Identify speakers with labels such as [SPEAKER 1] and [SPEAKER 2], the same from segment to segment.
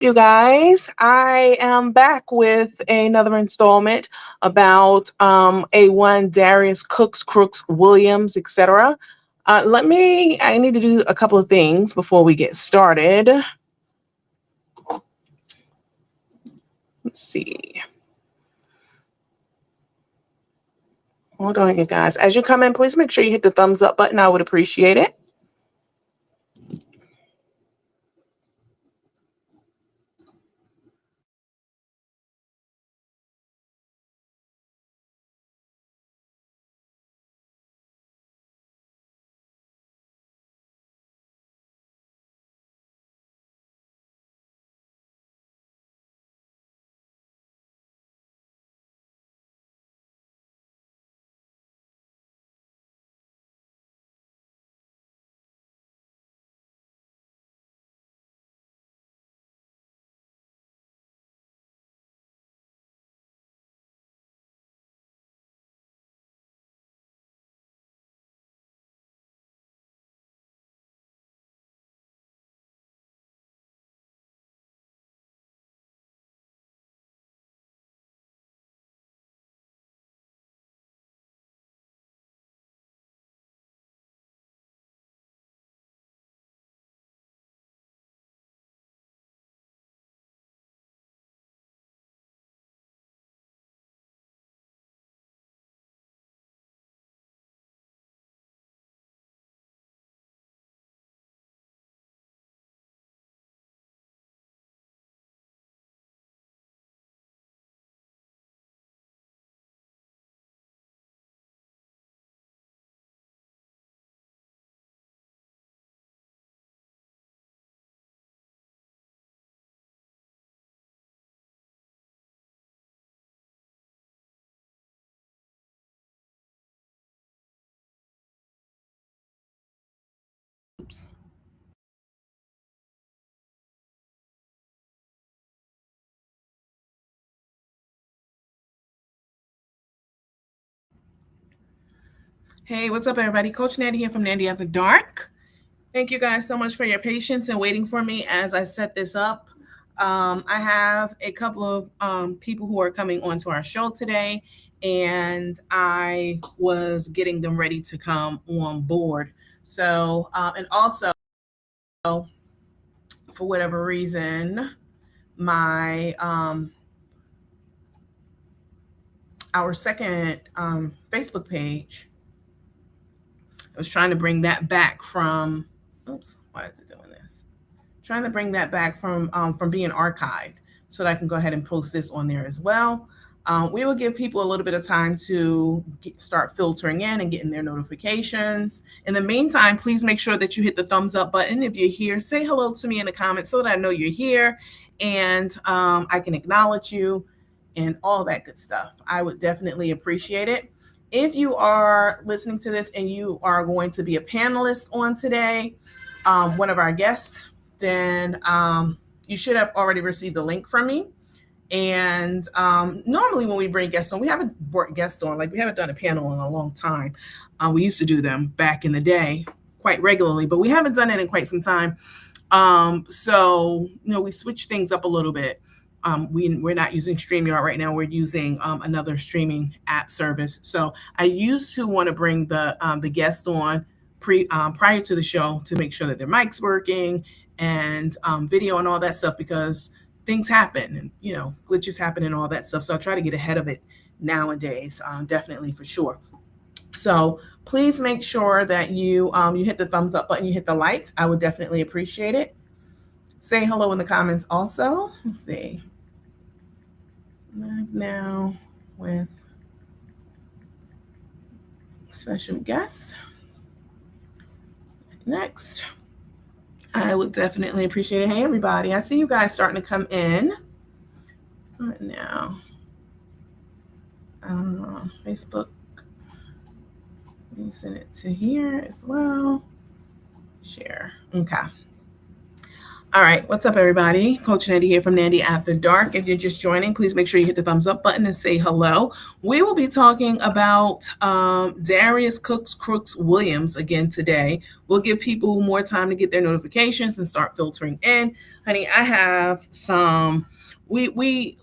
[SPEAKER 1] You guys, I am back with another installment about A1 Darius Cooks Williams, etc. I need to do a couple of things before we get started. Let's see. Hold on, you guys. As you come in, please make sure you hit the thumbs up button. I would appreciate it. Oops. Hey, what's up, everybody? Coach Nandy here from Nandy After Dark. Thank you guys so much for your patience and waiting for me as I set this up. I have a couple of people who are coming onto our show today, and I was getting them ready to come on board. So, and also, for whatever reason, my our second Facebook page, I was trying to bring that back from. Oops, why is it doing this? Trying to bring that back from being archived so that I can go ahead and post this on there as well. We will give people a little bit of time to start filtering in and getting their notifications. In the meantime, please make sure that you hit the thumbs up button. If you're here, say hello to me in the comments so that I know you're here and I can acknowledge you and all that good stuff. I would definitely appreciate it. If you are listening to this and you are going to be a panelist on today, one of our guests, then you should have already received the link from me. And normally when we bring guests on, we haven't brought guests on, like we haven't done a panel in a long time. We used to do them back in the day quite regularly, but we haven't done it in quite some time. So, we switch things up a little bit. We're not using StreamYard right now. We're using another streaming app service. So I used to want to bring the guest on prior to the show to make sure that their mic's working and video and all that stuff, because things happen and glitches happen and all that stuff. So I try to get ahead of it nowadays, definitely, for sure. So please make sure that you hit the thumbs up button, you hit the like. I would definitely appreciate it. Say hello in the comments also. Let's see. Live now with special guest. Next. I would definitely appreciate it. Hey, everybody. I see you guys starting to come in right now. Facebook. Let me send it to here as well. Share. Okay. All right, what's up, everybody? Coach Nandy here from Nandy After Dark. If you're just joining, please make sure you hit the thumbs up button and say hello. We will be talking about Darius Cooks Williams again today. We'll give people more time to get their notifications and start filtering in. Honey, I have some. We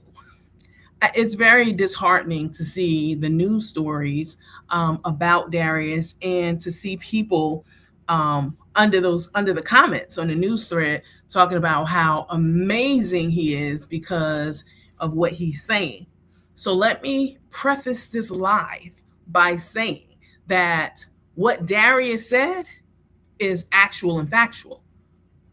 [SPEAKER 1] it's very disheartening to see the news stories about Darius and to see people under the comments on the news thread talking about how amazing he is because of what he's saying. So let me preface this live by saying that what Darius said is actual and factual,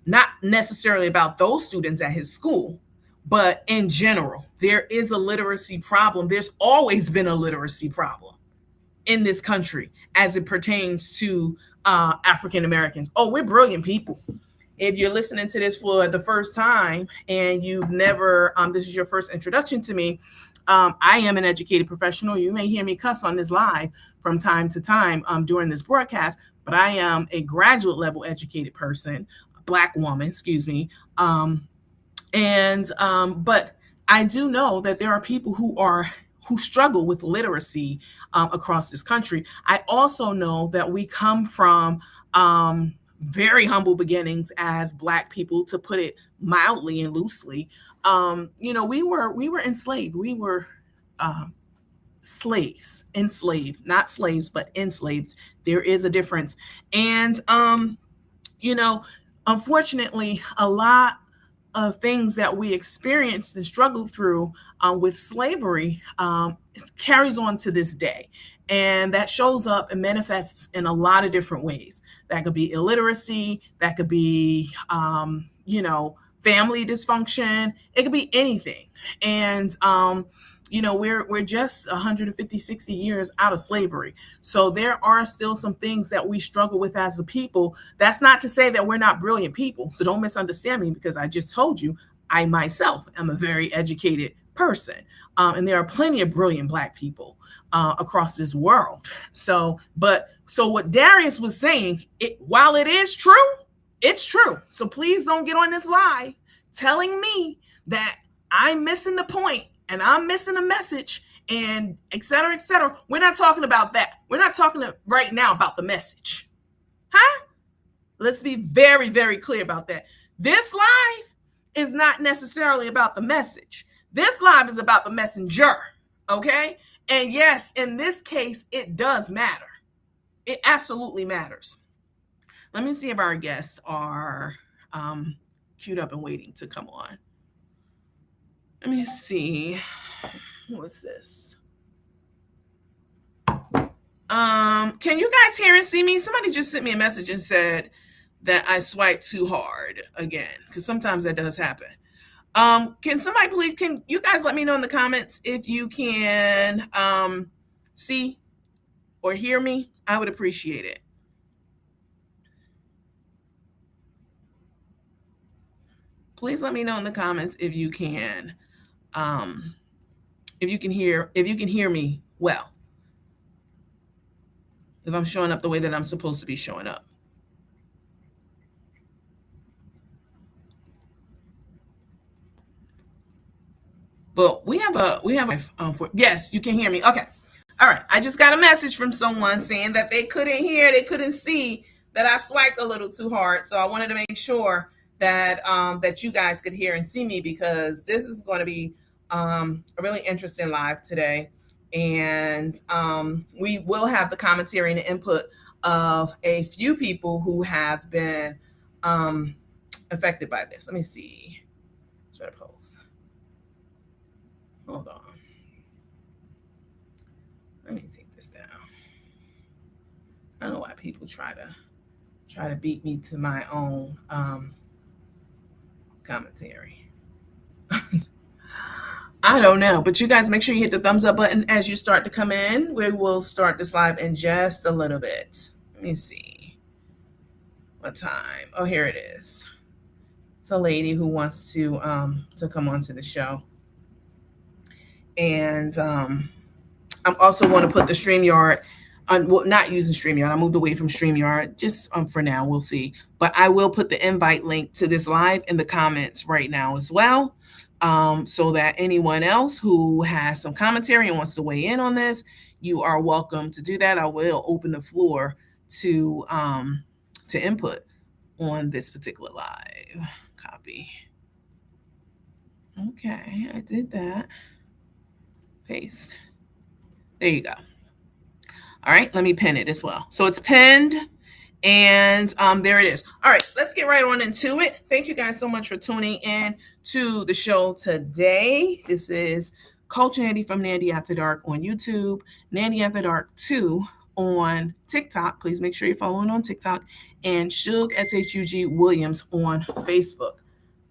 [SPEAKER 1] not necessarily about those students at his school, but in general. There is a literacy problem. There's always been a literacy problem in this country as it pertains to African Americans. Oh, we're brilliant people. If you're listening to this for the first time and you've never, this is your first introduction to me, I am an educated professional. You may hear me cuss on this live from time to time during this broadcast, but I am a graduate level educated person, Black woman, excuse me. But I do know that there are people who struggle with literacy across this country. I also know that we come from very humble beginnings as Black people, to put it mildly and loosely. We were enslaved. We were slaves, enslaved, not slaves, but enslaved. There is a difference. And unfortunately, a lot of things that we experienced and struggled through with slavery carries on to this day. And that shows up and manifests in a lot of different ways. That could be illiteracy, that could be, family dysfunction, it could be anything. And, we're just 150, 60 years out of slavery. So there are still some things that we struggle with as a people. That's not to say that we're not brilliant people. So don't misunderstand me, because I just told you, I myself am a very educated person. And there are plenty of brilliant Black people across this world. So what Darius was saying, while it is true, it's true. So please don't get on this live telling me that I'm missing the point and I'm missing a message and et cetera, et cetera. We're not talking about that. We're not talking right now about the message. Huh? Let's be very, very clear about that. This live is not necessarily about the message. This live is about the messenger, okay? And yes, in this case, it does matter. It absolutely matters. Let me see if our guests are queued up and waiting to come on. Let me see. What's this? Can you guys hear and see me? Somebody just sent me a message and said that I swiped too hard again, because sometimes that does happen. Can you guys let me know in the comments if you can see or hear me? I would appreciate it. Please let me know in the comments if you can hear me well. If I'm showing up the way that I'm supposed to be showing up. But we have a yes, you can hear me. Okay. All right. I just got a message from someone saying that they couldn't see that I swiped a little too hard. So I wanted to make sure that that you guys could hear and see me, because this is going to be a really interesting live today. And we will have the commentary and the input of a few people who have been affected by this. Let me see. Try to post. Hold on. Let me take this down. I don't know why people try to beat me to my own commentary. I don't know, but you guys make sure you hit the thumbs up button as you start to come in. We will start this live in just a little bit. Let me see. What time? Oh, here it is. It's a lady who wants to come onto the show. And I'm also going to put the StreamYard well, not using StreamYard. I moved away from StreamYard just for now. We'll see. But I will put the invite link to this live in the comments right now as well, so that anyone else who has some commentary and wants to weigh in on this, you are welcome to do that. I will open the floor to input on this particular live. Copy. Okay, I did that. Paste. There you go. All right, let me pin it as well. So it's pinned, and there it is. All right, let's get right on into it. Thank you guys so much for tuning in to the show today. This is Culture Nandy from Nandy After Dark on YouTube, Nandy After Dark 2 on TikTok. Please make sure you're following on TikTok, and Shug, S-H-U-G Williams on Facebook.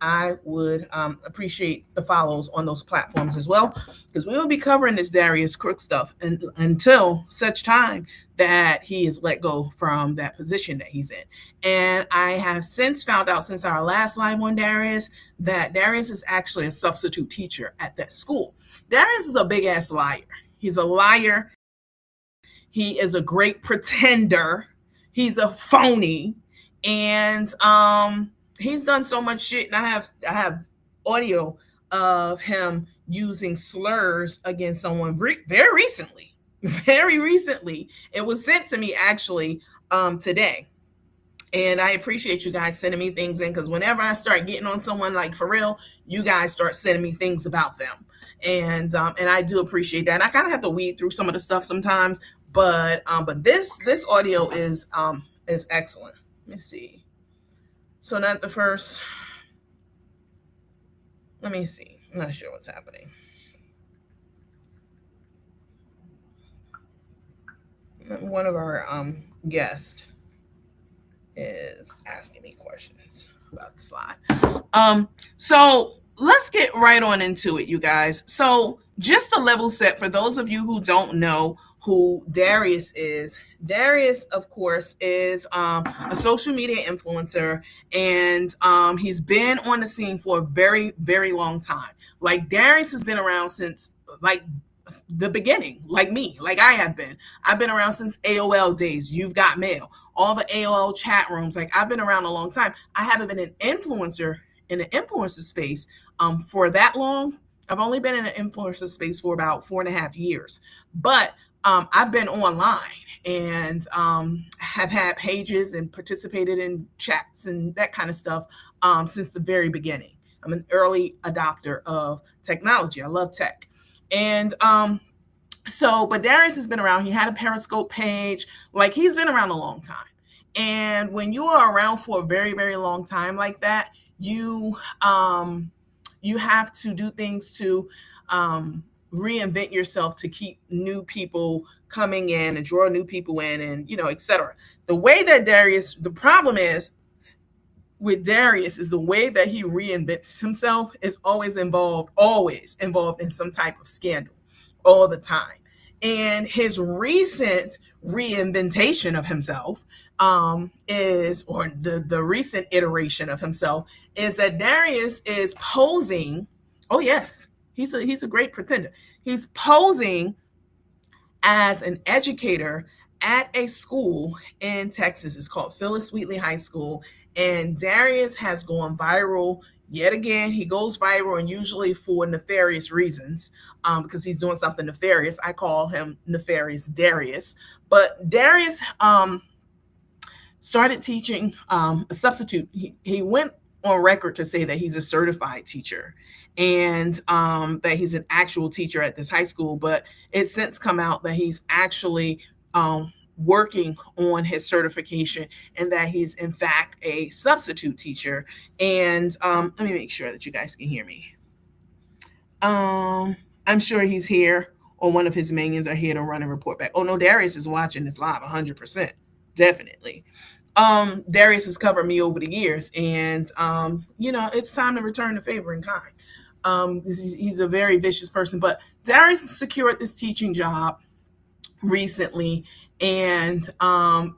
[SPEAKER 1] I would appreciate the follows on those platforms as well, because we will be covering this Darius Cooks stuff until such time that he is let go from that position that he's in. And I have since found out, since our last live on Darius, that Darius is actually a substitute teacher at that school. Darius is a big ass liar. He's a liar. He is a great pretender. He's a phony. And he's done so much shit, and I have audio of him using slurs against someone very recently. Very recently. It was sent to me actually today. And I appreciate you guys sending me things in, because whenever I start getting on someone, like for real, you guys start sending me things about them. And I do appreciate that. And I kind of have to weed through some of the stuff sometimes, but this audio is excellent. Let me see. So not the first. Let me see. I'm not sure what's happening. One of our guests is asking me questions about the slide. So let's get right on into it, you guys. So just to level set, for those of you who don't know who Darius is, Darius, of course, is a social media influencer, and he's been on the scene for a very, very long time. Like, Darius has been around since like the beginning, like me, like I have been. I've been around since AOL days. You've Got Mail, all the AOL chat rooms. Like, I've been around a long time. I haven't been an influencer in the influencer space for that long. I've only been in an influencer space for about 4.5 years, but I've been online and have had pages and participated in chats and that kind of stuff since the very beginning. I'm an early adopter of technology. I love tech. And but Darius has been around. He had a Periscope page. Like, he's been around a long time. And when you are around for a very, very long time like that, you have to do things to reinvent yourself, to keep new people coming in and draw new people in, and et cetera. The way that the problem is with Darius is the way that he reinvents himself is always involved in some type of scandal all the time. And his recent reinventation of himself the recent iteration of himself is that Darius is posing. Oh yes, he's a great pretender. He's posing as an educator at a school in Texas. It's called Phyllis Wheatley High School. And Darius has gone viral yet again. He goes viral, and usually for nefarious reasons, because he's doing something nefarious. I call him Nefarious Darius. But Darius started teaching a substitute. He went on record to say that he's a certified teacher, and that he's an actual teacher at this high school. But it's since come out that he's actually working on his certification, and that he's in fact a substitute teacher. And let me make sure that you guys can hear me. I'm sure he's here, or one of his minions are here to run and report back. Oh no, Darius is watching this live 100%, definitely. Darius has covered me over the years, and it's time to return the favor in kind. He's a very vicious person. But Darius secured this teaching job recently, and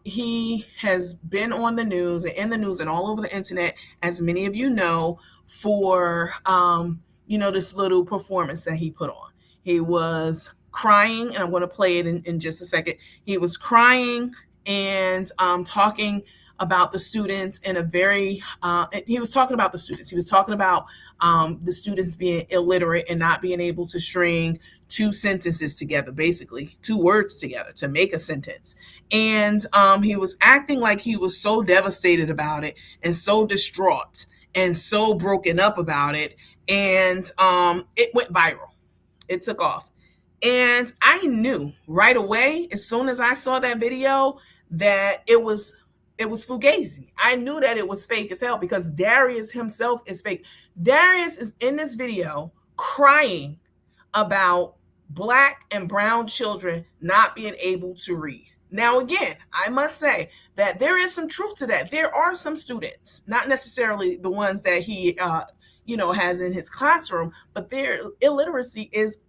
[SPEAKER 1] he has been on the news and in the news and all over the internet, as many of you know, for this little performance that he put on. He was crying, and I'm going to play it in just a second. He was crying and talking about the students in a very, he was talking about the students. He was talking about the students being illiterate and not being able to string two sentences together, basically two words together to make a sentence. And he was acting like he was so devastated about it and so distraught and so broken up about it. And it went viral. It took off. And I knew right away, as soon as I saw that video, that it was fugazi. I knew that it was fake as hell because Darius himself is fake. Darius is in this video crying about Black and brown children not being able to read. Now, again, I must say that there is some truth to that. There are some students, not necessarily the ones that he, has in his classroom, but their illiteracy is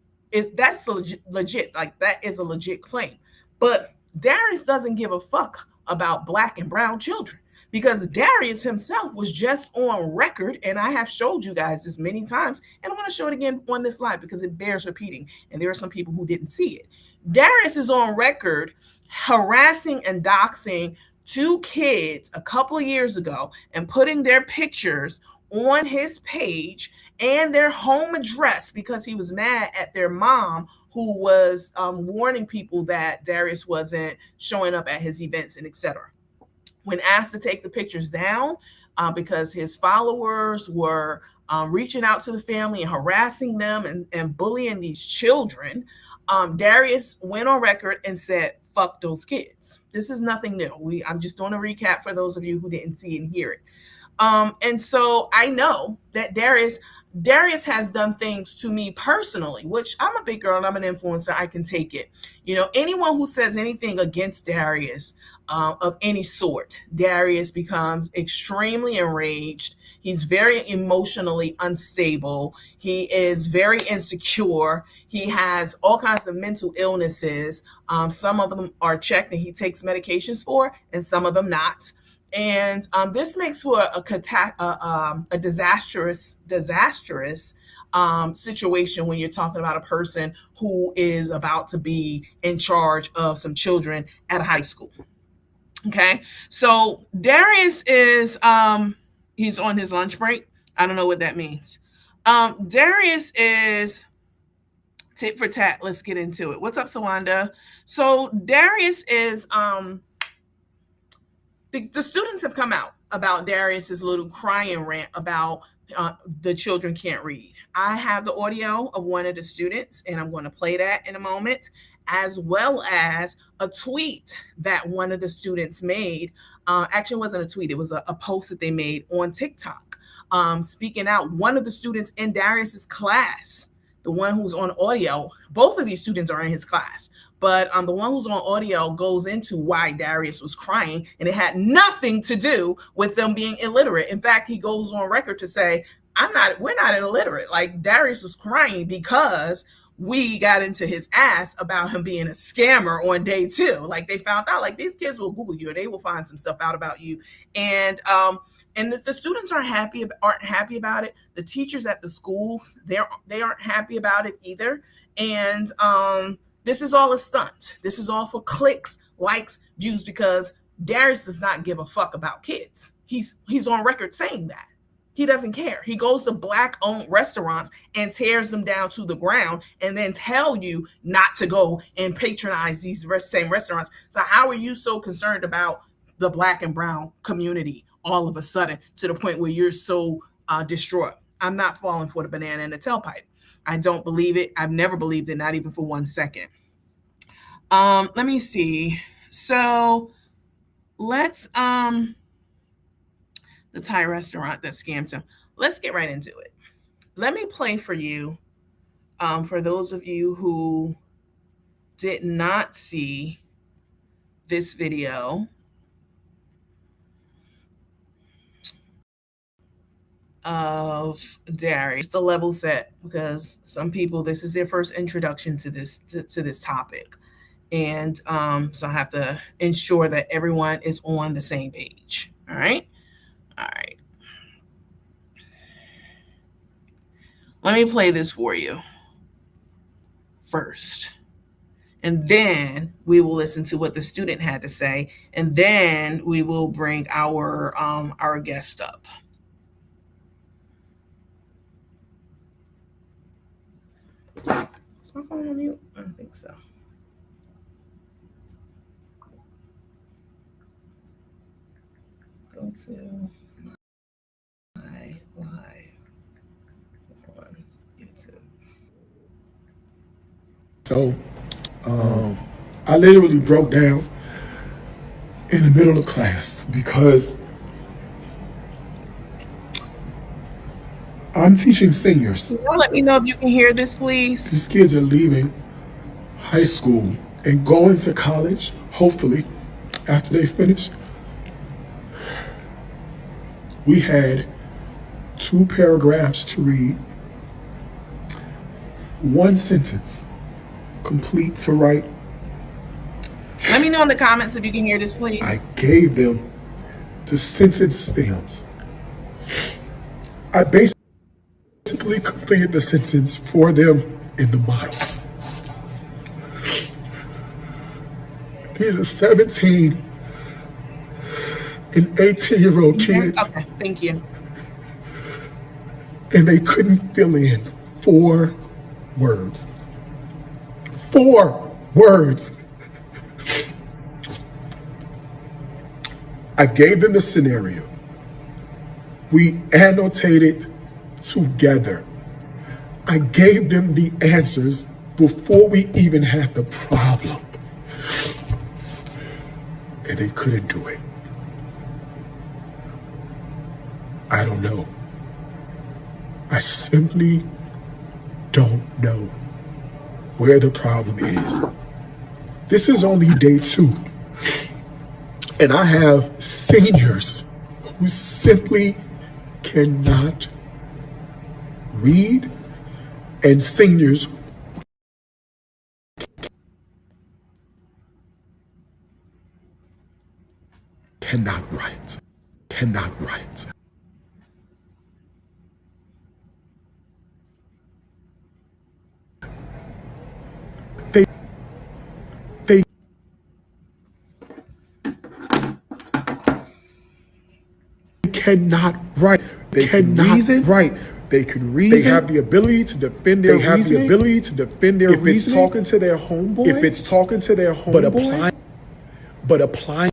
[SPEAKER 1] that's legit. Like, that is a legit claim. But Darius doesn't give a fuck about Black and brown children because Darius himself was just on record, and I have showed you guys this many times, and I'm going to show it again on this live because it bears repeating, and there are some people who didn't see it. Darius is on record harassing and doxing two kids a couple of years ago and putting their pictures on his page and their home address because he was mad at their mom, who was warning people that Darius wasn't showing up at his events and etc. When asked to take the pictures down because his followers were reaching out to the family and harassing them and bullying these children, Darius went on record and said, fuck those kids. This is nothing new. I'm just doing a recap for those of you who didn't see and hear it. And so I know that Darius has done things to me personally, which I'm a big girl and I'm an influencer. I can take it. Anyone who says anything against Darius of any sort, Darius becomes extremely enraged. He's very emotionally unstable. He is very insecure. He has all kinds of mental illnesses. Some of them are checked and he takes medications for, and some of them not. And this makes for a disastrous situation when you're talking about a person who is about to be in charge of some children at a high school. Okay, so Darius is he's on his lunch break. I don't know what that means. Darius is tit for tat. Let's get into it. What's up, Sawanda? So Darius is the students have come out about Darius's little crying rant about the children can't read. I have the audio of one of the students, and I'm going to play that in a moment, as well as a tweet that one of the students made. Actually, it wasn't a tweet. It was a post that they made on TikTok, speaking out. One of the students in Darius's class, the one who's on audio, both of these students are in his class, but the one who's on audio goes into why Darius was crying, and it had nothing to do with them being illiterate. In fact, he goes on record to say, we're not illiterate. Like, Darius was crying because we got into his ass about him being a scammer on day 2. Like, they found out, like, these kids will Google you and they will find some stuff out about you. And the students aren't happy about it. The teachers at the schools, they aren't happy about it either. And this is all a stunt. This is all for clicks, likes, views, because Darius does not give a fuck about kids. He's on record saying that. He doesn't care. He goes to Black-owned restaurants and tears them down to the ground and then tell you not to go and patronize these same restaurants. So how are you so concerned about the Black and brown community all of a sudden to the point where you're so distraught? I'm not falling for the banana in the tailpipe. I don't believe it. I've never believed it, not even for 1 second. Let me see. So let's the Thai restaurant that scammed him. Let's get right into it. Let me play for you, for those of you who did not see this video, of Darius, the level set, because some people, this is their first introduction to this topic. And so I have to ensure that everyone is on the same page. All right. Let me play this for you first. and then we will listen to what the student had to say, and then we will bring our guest up. Is my phone on mute? I don't think so. Go to my live on YouTube.
[SPEAKER 2] So I literally broke down in the middle of class because I'm teaching seniors.
[SPEAKER 1] Can you let me know if you can hear this, please?
[SPEAKER 2] These kids are leaving high school and going to college, hopefully, after they finish. We had 2 paragraphs to read, 1 sentence complete to write.
[SPEAKER 1] Let me know in the comments if you can hear this, please.
[SPEAKER 2] I gave them the sentence stems. I basically completed the sentence for them in the model. These are 17 and 18-year-old kids.
[SPEAKER 1] Okay, thank you.
[SPEAKER 2] And they couldn't fill in 4 words. 4 words. I gave them the scenario. We annotated together. I gave them the answers before we even had the problem. And they couldn't do it. I don't know. I simply don't know where the problem is. This is only day 2. And I have seniors who simply cannot read, and seniors cannot write. They cannot write. They cannot reason. Write. They can reason. They have the ability to defend their reasoning. They have the ability to defend their reasoning. If it's talking to their homeboy. But applying.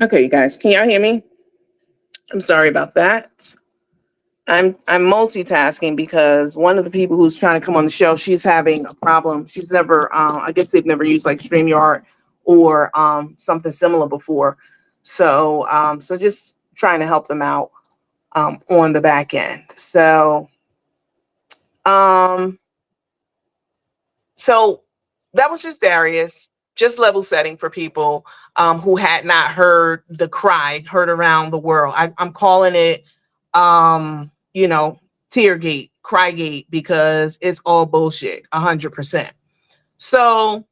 [SPEAKER 1] Okay, you guys, can y'all hear me? I'm sorry about that. I'm multitasking because one of the people who's trying to come on the show, she's having a problem. She's never, I guess they've never used like StreamYard or something similar before. So, so just trying to help them out on the back end. So, so that was just Darius, just level setting for people who had not heard the cry heard around the world. I'm calling it, you know, Teargate, Crygate, because it's all bullshit, 100%. So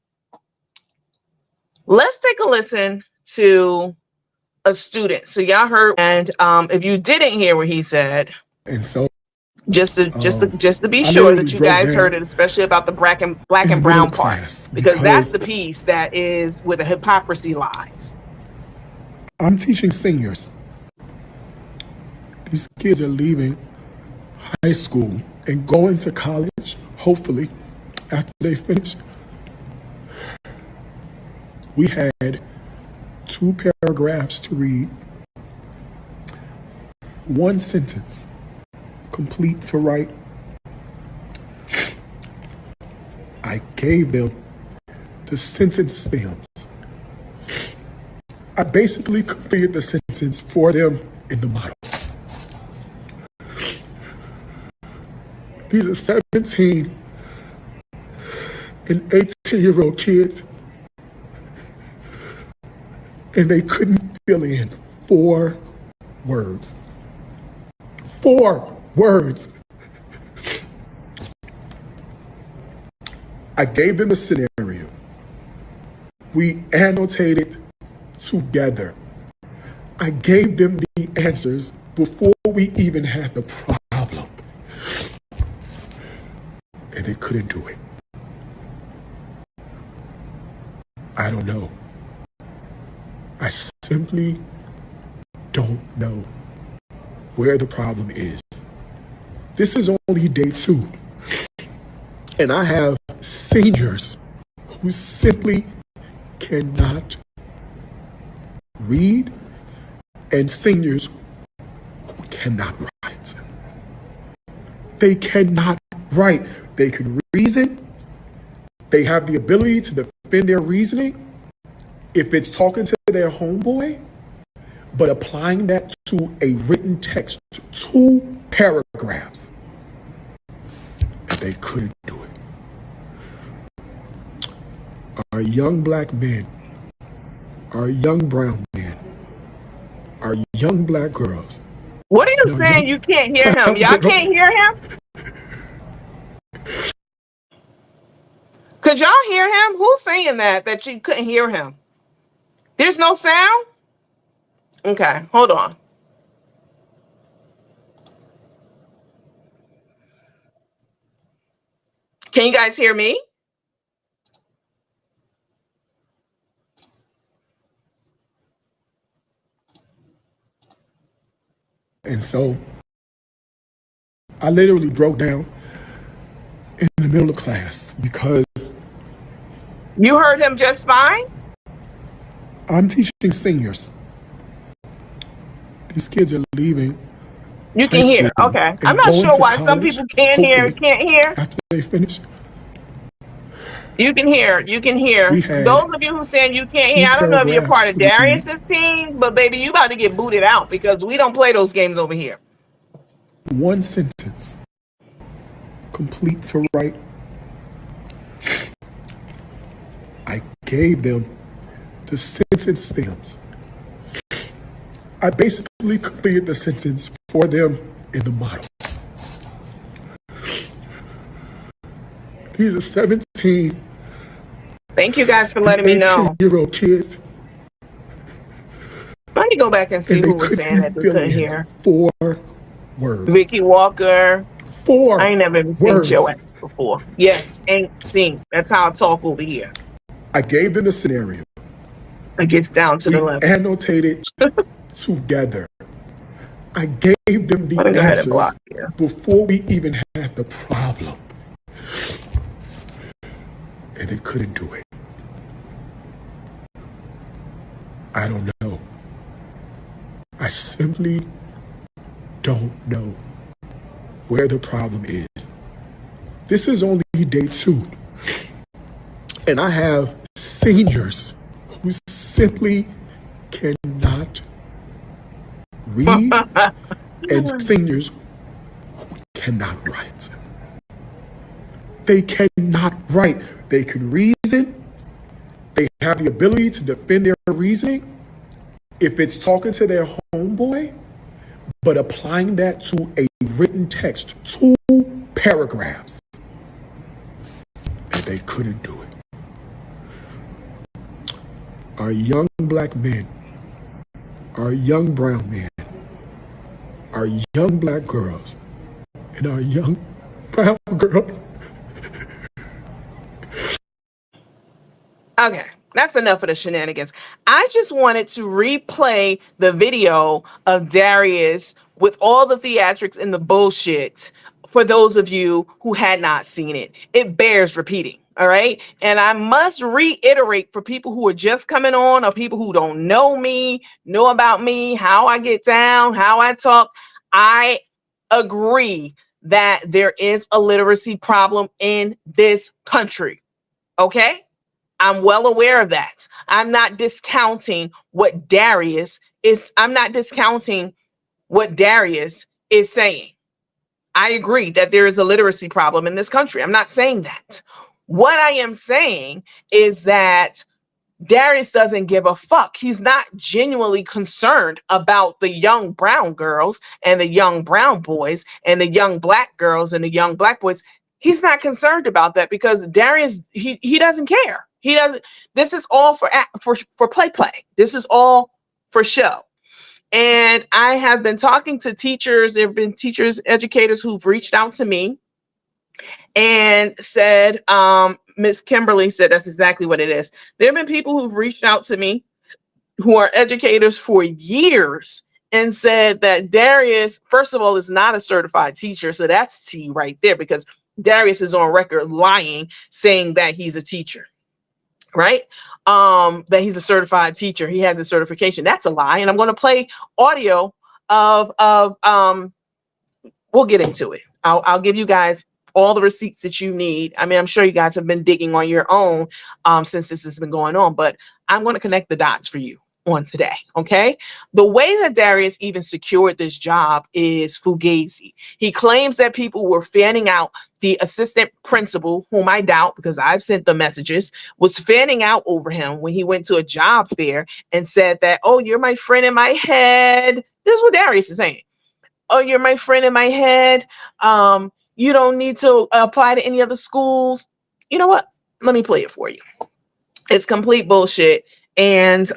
[SPEAKER 1] let's take a listen to a student. So y'all heard, and if you didn't hear what he said,
[SPEAKER 2] and so
[SPEAKER 1] just to be sure that you guys heard it, especially about the black and brown part, because that's the piece that is where the hypocrisy lies.
[SPEAKER 2] I'm teaching seniors. These kids are leaving high school and going to college, hopefully, after they finish. We had 2 paragraphs to read, 1 sentence complete to write. I gave them the sentence stems. I basically configured the sentence for them in the model. These are 17 and 18-year-old kids, and they couldn't fill in 4 words. 4 words. I gave them a scenario. We annotated together. I gave them the answers before we even had the problem. And they couldn't do it. I don't know. I simply don't know where the problem is. This is only day 2. And I have seniors who simply cannot read and seniors who cannot write. They cannot write. They can reason. They have the ability to defend their reasoning if it's talking to their homeboy, but applying that to a written text, 2 paragraphs, and they couldn't do it. Our young black men, our young brown men, our young black girls.
[SPEAKER 1] What are you saying? You can't hear him. Y'all can't hear him? Could y'all hear him? Who's saying that you couldn't hear him? There's no sound? Okay, hold on. Can you guys hear me?
[SPEAKER 2] And so I literally broke down in the middle of class because
[SPEAKER 1] You heard him just fine?
[SPEAKER 2] I'm teaching seniors. These kids are leaving.
[SPEAKER 1] You can hear. Okay. I'm not sure why some people can't hear.
[SPEAKER 2] After they finish.
[SPEAKER 1] You can hear. You can hear. Those of you who saying you can't hear, I don't know if you're part of Darius's team, but baby, you about to get booted out because we don't play those games over here.
[SPEAKER 2] 1 sentence, complete to write. I gave them the sentence stems. I basically completed the sentence for them in the model. These are 17.
[SPEAKER 1] Thank you guys for letting me know.
[SPEAKER 2] 18-year-old kids.
[SPEAKER 1] Let me go back and see who was saying that they couldn't hear.
[SPEAKER 2] 4 words.
[SPEAKER 1] Vicky Walker.
[SPEAKER 2] 4
[SPEAKER 1] I ain't never even seen your ass before. Yes, ain't seen. That's how I talk over here.
[SPEAKER 2] I gave them the scenario.
[SPEAKER 1] It gets down to the level.
[SPEAKER 2] Annotated together. I gave them the answers before we even had the problem. And they couldn't do it. I don't know. I simply don't know where the problem is. This is only day 2. And I have seniors who simply cannot read and seniors who cannot write. They cannot write. They can reason. They have the ability to defend their reasoning if it's talking to their homeboy, but applying that to a written text, 2 paragraphs, and they couldn't do it. Our young black men, our young brown men, our young black girls, and our young brown girls.
[SPEAKER 1] Okay, that's enough of the shenanigans. I just wanted to replay the video of Darius with all the theatrics and the bullshit for those of you who had not seen it. It bears repeating, all right? And I must reiterate for people who are just coming on or people who don't know me, know about me, how I get down, how I talk. I agree that there is a literacy problem in this country, okay? I'm well aware of that. I'm not discounting what Darius is. I'm not discounting what Darius is saying. I agree that there is a literacy problem in this country. I'm not saying that. What I am saying is that Darius doesn't give a fuck. He's not genuinely concerned about the young brown girls and the young brown boys and the young black girls and the young black boys. He's not concerned about that because Darius, he doesn't care. He doesn't. This is all for play. This is all for show. And I have been talking to teachers. There have been teachers, educators who've reached out to me and said, Miss Kimberly said that's exactly what it is. There have been people who've reached out to me who are educators for years and said that Darius, first of all, is not a certified teacher. So that's T right there, because Darius is on record lying, saying that he's a teacher, right? That he's a certified teacher. He has a certification. That's a lie. And I'm going to play audio of we'll get into it. I'll give you guys all the receipts that you need. I mean, I'm sure you guys have been digging on your own since this has been going on, but I'm going to connect the dots for you on today. Okay. The way that Darius even secured this job is fugazi. He claims that people were fanning out. The assistant principal, whom I doubt because I've sent the messages, was fanning out over him when he went to a job fair and said that, oh, you're my friend in my head. This is what Darius is saying. Oh, you're my friend in my head. You don't need to apply to any other schools. You know what? Let me play it for you. It's complete bullshit. And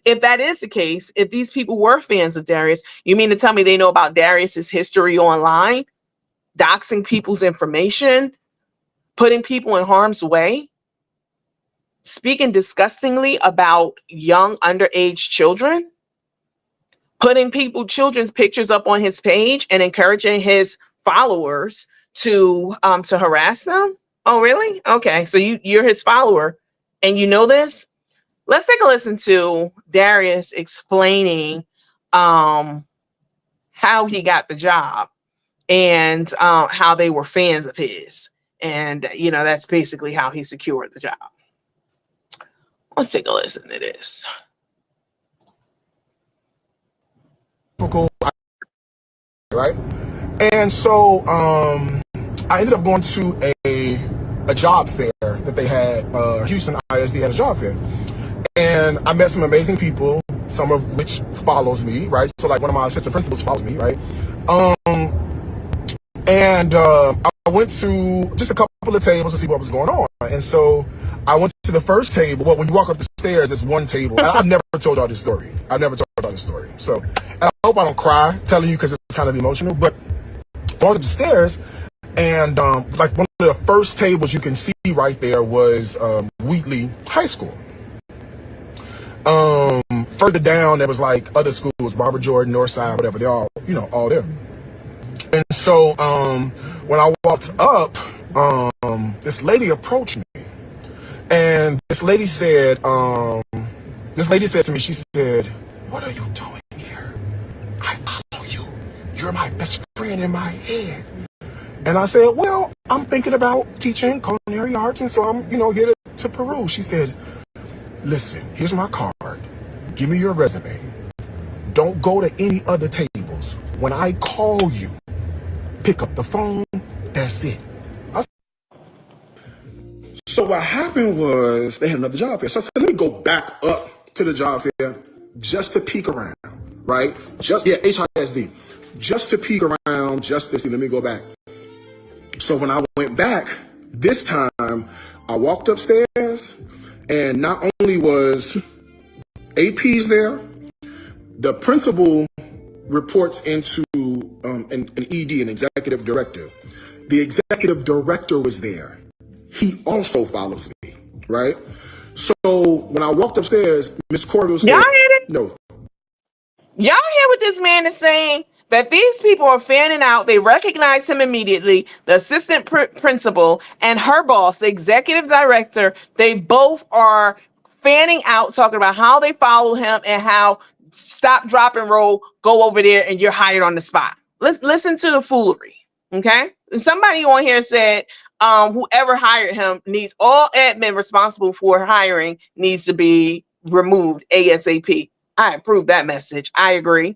[SPEAKER 1] if that is the case, if these people were fans of Darius, you mean to tell me they know about Darius's history online, doxing people's information, putting people in harm's way, speaking disgustingly about young underage children, putting children's pictures up on his page and encouraging his followers to harass them? Oh, really? Okay, so you're his follower and you know this? Let's take a listen to Darius explaining how he got the job and how they were fans of his. And, you know, that's basically how he secured the job. Let's take a listen to this.
[SPEAKER 2] Right? And so I ended up going to a job fair that they had. Houston ISD had a job fair. And I met some amazing people, some of which follows me, right? So like one of my assistant principals follows me, right? I went to just a couple of tables to see what was going on. And so I went to the first table. Well, when you walk up the stairs, there's one table. I've never told y'all this story. So I hope I don't cry telling you because it's kind of emotional. But going up the stairs, and like one of the first tables you can see right there was Wheatley High School. Further down, there was like other schools, Barbara Jordan, Northside, whatever. They're all, you know, all there. And so when I walked up, this lady approached me, and this lady said to me, she said, "What are you doing here? I follow you. You're my best friend in my head." And I said, "Well, I'm thinking about teaching culinary arts, and so I'm, you know, here to Peru." She said, "Listen, here's my card. Give me your resume. Don't go to any other tables. When I call you, pick up the phone. That's it." So what happened was they had another job fair. So I said, let me go back up to the job fair just to peek around, right? HISD. Just to peek around, just to see. Let me go back. So when I went back, this time I walked upstairs, and not only was APs there, the principal reports into an ED, an executive director. The executive director was there. He also follows me, right? So when I walked upstairs, Miss Cordell said,
[SPEAKER 1] Y'all hear this?
[SPEAKER 2] No.
[SPEAKER 1] Y'all hear what this man is saying? That these people are fanning out. They recognize him immediately. The assistant principal and her boss, the executive director, they both are fanning out, talking about how they follow him and how stop, drop, and roll, go over there and you're hired on the spot. Let's listen to the foolery, okay? And somebody on here said, whoever hired him needs all admin responsible for hiring needs to be removed ASAP. I approve that message. I agree.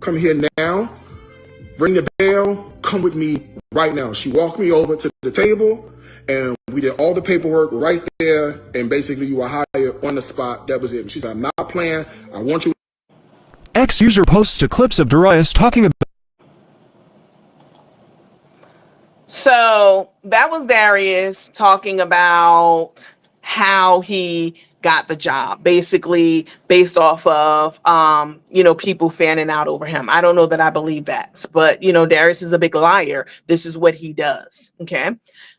[SPEAKER 2] Come here now. Ring the bell. Come with me right now. She walked me over to the table, and we did all the paperwork right there. And basically, you were hired on the spot. That was it. She said, "I'm not playing. I want you."
[SPEAKER 3] X user posts to clips of Darius talking about.
[SPEAKER 1] So that was Darius talking about how he got the job, basically based off of people fanning out over him. I don't know that I believe that, but Darius is a big liar. This is what he does. Okay.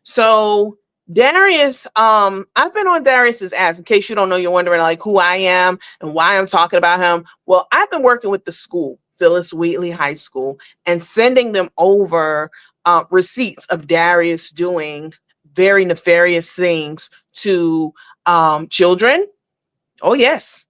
[SPEAKER 1] So Darius, I've been on Darius's ass. In case you don't know, you're wondering like who I am and why I'm talking about him. Well, I've been working with the school, Phyllis Wheatley High School, and sending them over receipts of Darius doing very nefarious things to children. Oh, yes.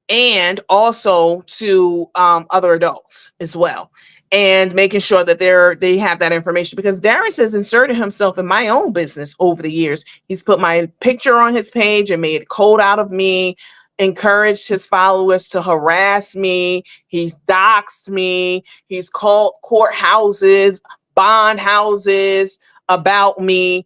[SPEAKER 1] And also to other adults as well. And making sure that they have that information, because Darius has inserted himself in my own business over the years. He's put my picture on his page and made a code out of me, encouraged his followers to harass me. He's doxed me. He's called courthouses, bond houses about me.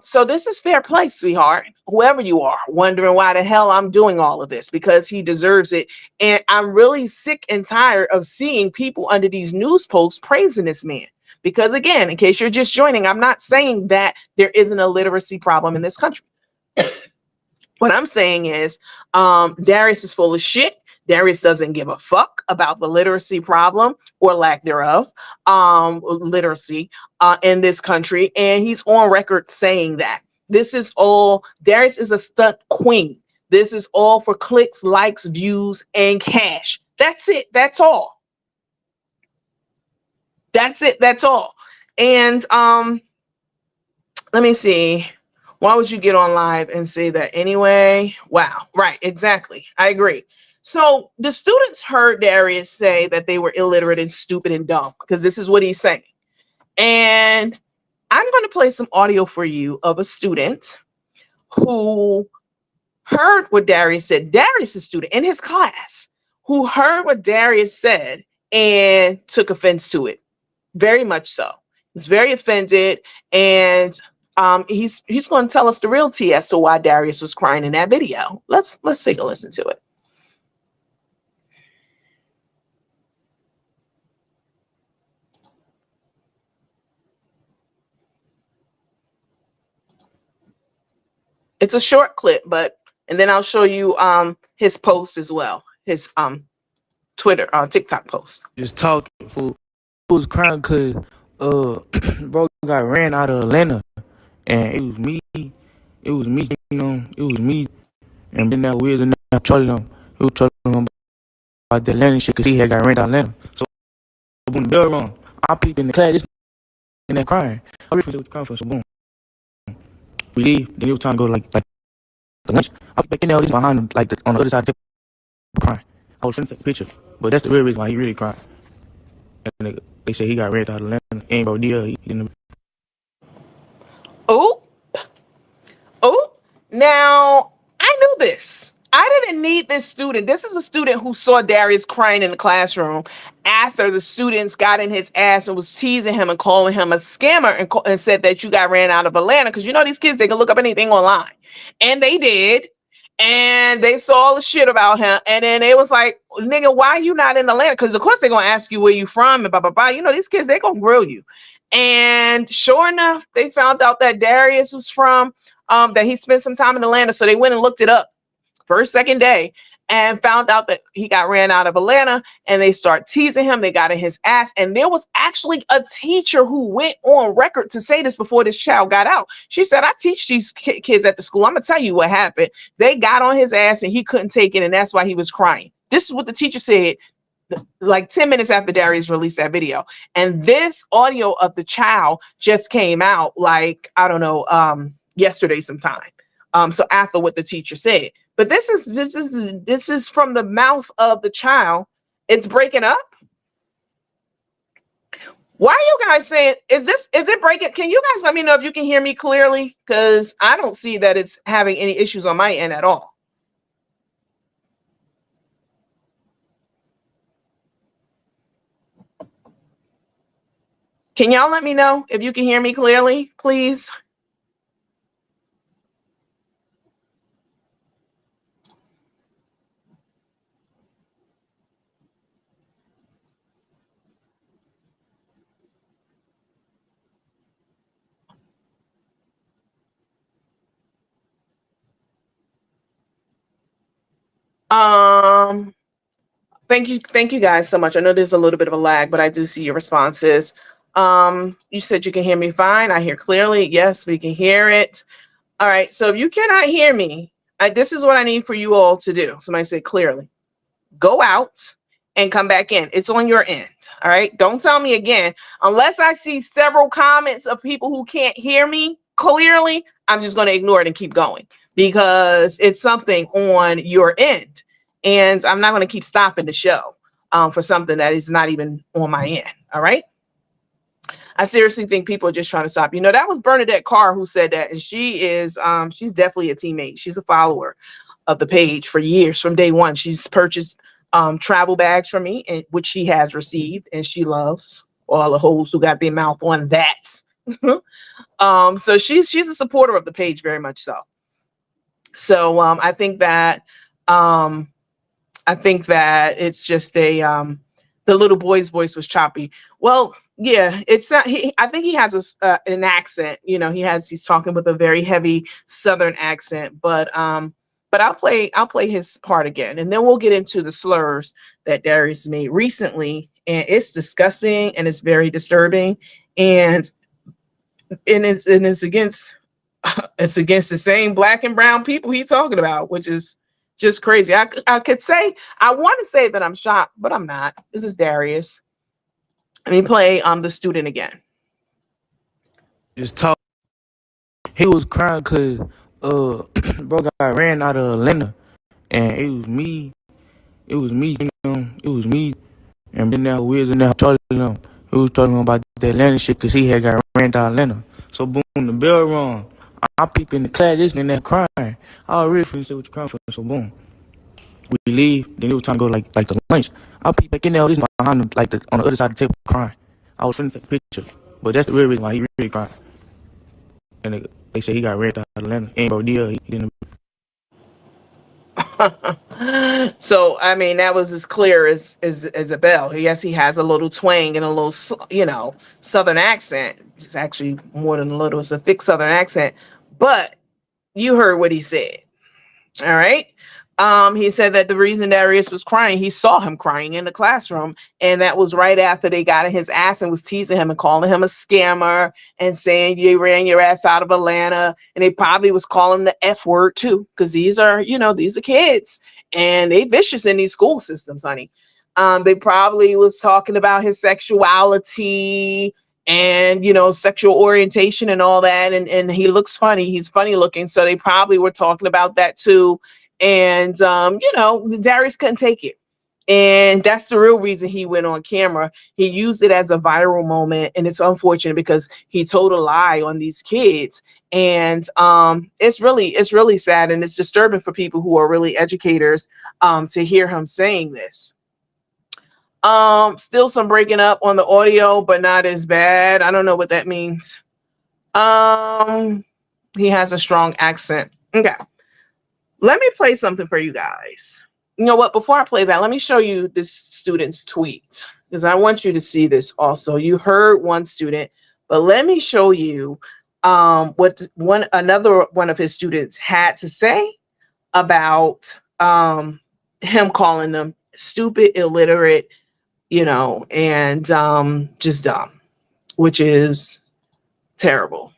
[SPEAKER 1] So this is fair play, sweetheart. Whoever you are, wondering why the hell I'm doing all of this, because he deserves it. And I'm really sick and tired of seeing people under these news posts praising this man. Because again, in case you're just joining, I'm not saying that there isn't a literacy problem in this country. What I'm saying is Darius is full of shit. Darius doesn't give a fuck about the literacy problem or lack thereof, literacy in this country. And he's on record saying that. This is all, Darius is a stunt queen. This is all for clicks, likes, views, and cash. That's it. That's all. That's it. That's all. And let me see. Why would you get on live and say that anyway? Wow. Right. Exactly. I agree. So the students heard Darius say that they were illiterate and stupid and dumb, because this is what he's saying. And I'm going to play some audio for you of a student who heard what Darius said. Darius, a student in his class, who heard what Darius said and took offense to it. Very much so. He's very offended. And he's going to tell us the real tea as to why Darius was crying in that video. Let's take a listen to it. It's a short clip, and then I'll show you his post as well. His Twitter, TikTok post.
[SPEAKER 4] Just talking. Fool was crying because bro got ran out of Atlanta, and it was me, it was me, and then that weird and that trolling him. He was trolling him about the Atlanta shit because he had got ran out of Atlanta. So when the bell rung, I peeped in the class, this and that crying. I really was crying for, so boom. We leave, then it was time to go like the lunch. I was back in there, this behind him, like on the other side of the crying. I was trying to take a picture, but that's the real reason why he really cried. And they say he got ran out of Atlanta. Ain't about deal.
[SPEAKER 1] Oh, now I knew this. I didn't need this student. This is a student who saw Darius crying in the classroom after the students got in his ass and was teasing him and calling him a scammer and said that you got ran out of Atlanta. Because these kids, they can look up anything online. And they did. And they saw all the shit about him. And then they was like, nigga, why are you not in Atlanta? Because of course they're going to ask you where you from and blah, blah, blah. These kids, they going to grill you. And sure enough, they found out that Darius was from, that he spent some time in Atlanta. So they went and looked it up. First, second day, and found out that he got ran out of Atlanta, and they start teasing him. They got in his ass. And there was actually a teacher who went on record to say this before this child got out. She said, I teach these kids at the school. I'm going to tell you what happened. They got on his ass and he couldn't take it. And that's why he was crying. This is what the teacher said like 10 minutes after Darius released that video. And this audio of the child just came out like, I don't know, yesterday sometime. So after what the teacher said. But this is from the mouth of the child. It's breaking up. Why are you guys saying, is it breaking? Can you guys let me know if you can hear me clearly? Because I don't see that it's having any issues on my end at all. Can y'all let me know if you can hear me clearly, please? Thank you guys so much. I know there's a little bit of a lag, but I do see your responses. You said you can hear me fine. I hear clearly. Yes, we can hear it. All right. So if you cannot hear me, this is what I need for you all to do. Somebody say clearly. Go out and come back in. It's on your end. All right. Don't tell me again. Unless I see several comments of people who can't hear me clearly, I'm just going to ignore it and keep going because it's something on your end. And I'm not going to keep stopping the show for something that is not even on my end. All right. I seriously think people are just trying to stop. You know, that was Bernadette Carr who said that. And she is, she's definitely a teammate. She's a follower of the page for years from day one. She's purchased travel bags from me, and which she has received, and she loves all the hoes who got their mouth on that. So she's a supporter of the page, very much so. So I think that it's just a the little boy's voice was choppy. Well, yeah, it's I think he has an accent. You know, he's talking with a very heavy Southern accent, but I'll play his part again, and then we'll get into the slurs that Darius made recently, and it's disgusting and it's very disturbing, and it's against the same black and brown people he's talking about, which is just crazy. I could say, I want to say that I'm shocked, but I'm not. This is Darius. Let me play the student again.
[SPEAKER 4] Just talk. He was crying because bro got ran out of Atlanta, and it was me, and then that weird and that Charlie them. He was talking about the Atlanta shit because he had got ran out of Atlanta. So boom, the bell rung. I'm peeping the class, this and that crying. I was really finna say what you crying for. So boom, we leave. Then it was time to go like to lunch. I peep back in there, this behind him, like on the other side of the table crying. I was finna take a picture, but that's the real reason why he really cried. And they say he got ran out of Atlanta. And bro, he didn't.
[SPEAKER 1] So I mean, that was as clear as a bell. Yes, he has a little twang and a little, Southern accent. It's actually more than a little. It's a thick Southern accent. But you heard what he said. All right. He said that the reason Darius was crying, he saw him crying in the classroom, and that was right after they got in his ass and was teasing him and calling him a scammer and saying you ran your ass out of Atlanta, and they probably was calling him the F word too, because these are kids and they vicious in these school systems, honey. They probably was talking about his sexuality and sexual orientation and all that, and he looks funny, he's funny looking, so they probably were talking about that too. And Darius couldn't take it, and that's the real reason he went on camera. He used it as a viral moment, and it's unfortunate because he told a lie on these kids, and it's really sad, and it's disturbing for people who are really educators to hear him saying this. Still some breaking up on the audio, but not as bad. I don't know what that means. He has a strong accent. Okay. Let me play something for you guys. You know what? Before I play that, let me show you this student's tweet, because I want you to see this also. You heard one student, but let me show you what another one of his students had to say about him calling them stupid, illiterate, and just dumb, which is terrible.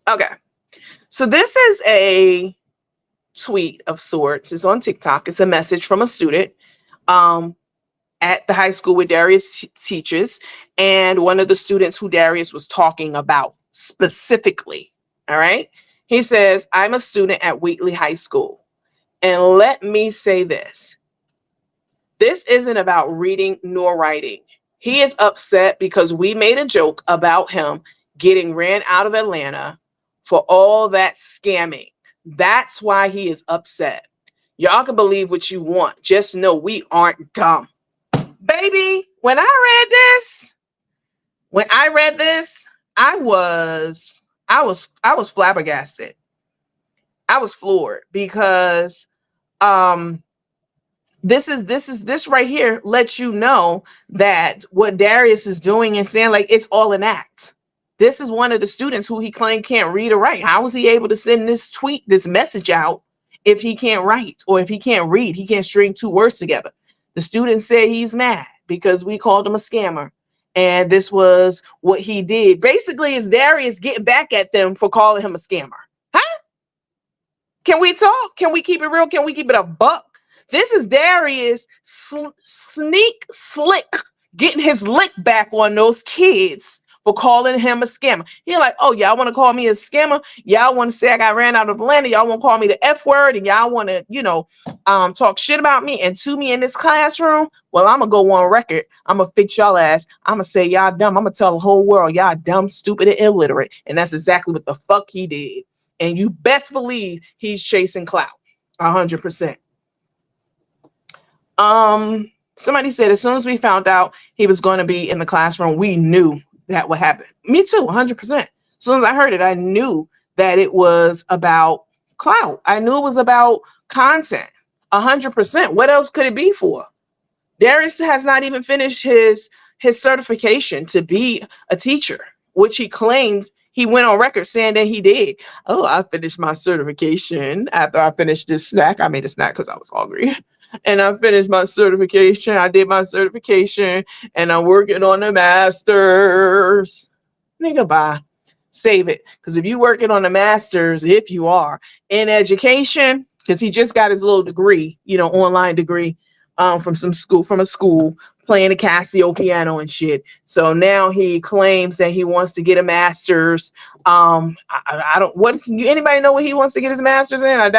[SPEAKER 1] Okay, so this is a tweet of sorts. It's on TikTok. It's a message from a student at the high school where Darius teaches, and one of the students who Darius was talking about specifically. All right. He says, I'm a student at Wheatley High School, and let me say this. This isn't about reading nor writing. He is upset because we made a joke about him getting ran out of Atlanta for all that scamming. That's why he is upset. Y'all can believe what you want. Just know we aren't dumb. Baby, when I read this, I was flabbergasted. I was floored because this right here lets you know that what Darius is doing and saying, like, it's all an act. This is one of the students who he claimed can't read or write. How was he able to send this message out if he can't write, or if he can't read, he can't string two words together? The student said he's mad because we called him a scammer. And this was what he did. Basically, is Darius getting back at them for calling him a scammer. Huh? Can we talk? Can we keep it real? Can we keep it a buck? This is Darius slick getting his lick back on those kids for calling him a scammer. He's like, oh, y'all want to call me a scammer? Y'all want to say I got ran out of Atlanta? Y'all want to call me the F word? And y'all want to, talk shit about me and to me in this classroom? Well, I'm going to go on record. I'm going to fix y'all ass. I'm going to say y'all dumb. I'm going to tell the whole world y'all dumb, stupid, and illiterate. And that's exactly what the fuck he did. And you best believe he's chasing clout. 100%. Somebody said as soon as we found out he was going to be in the classroom, we knew that would happen. Me too, 100%. As soon as I heard it, I knew that it was about clout. I knew it was about content. 100%. What else could it be for? Darius has not even finished his certification to be a teacher, which he claims he went on record saying that he did. Oh, I finished my certification after I finished this snack. I made a snack because I was hungry. And I finished my certification. I did my certification and I'm working on the master's. Nigga, bye. Save it. Because if you're working on the master's, if you are in education, because he just got his little degree, online degree from a school playing the Casio piano and shit. So now he claims that he wants to get a master's. Anybody know what he wants to get his master's in? I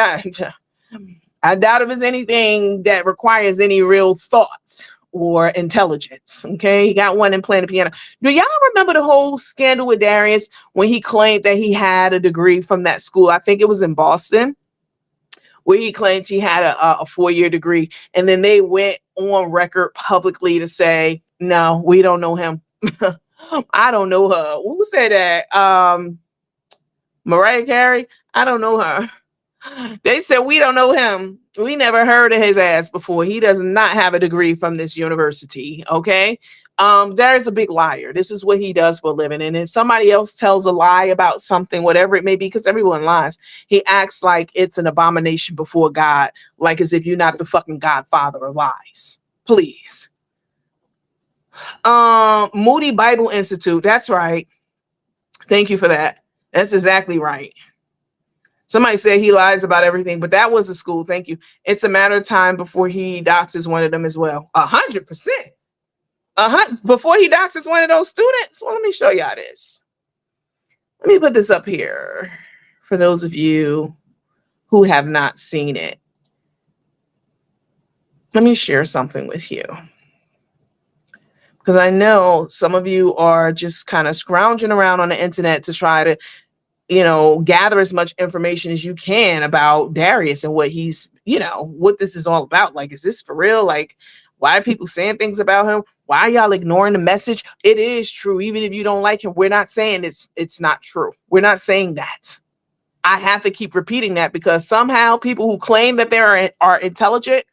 [SPEAKER 1] doubt if it's anything that requires any real thought or intelligence. Okay, he got one in playing the piano. Do y'all remember the whole scandal with Darius when he claimed that he had a degree from that school? I think it was in Boston, where he claims he had a 4-year degree, and then they went on record publicly to say, no, we don't know him. I don't know her. Who said that? Mariah Carey? I don't know her. They said, we don't know him. We never heard of his ass before. He does not have a degree from this university. Okay. Darius is a big liar. This is what he does for a living. And if somebody else tells a lie about something, whatever it may be, because everyone lies, he acts like it's an abomination before God, like as if you're not the fucking godfather of lies. Please. Moody Bible Institute. That's right. Thank you for that. That's exactly right. Somebody said he lies about everything, but that was a school. Thank you. It's a matter of time before he doxes one of them as well. 100%. Before he doxes one of those students. Well, let me show y'all this. Let me put this up here for those of you who have not seen it. Let me share something with you, because I know some of you are just kind of scrounging around on the internet to try to gather as much information as you can about Darius and what he's, what this is all about. Like, is this for real? Like, why are people saying things about him? Why are y'all ignoring the message? It is true. Even if you don't like him, we're not saying it's not true. We're not saying that. I have to keep repeating that because somehow people who claim that they are intelligent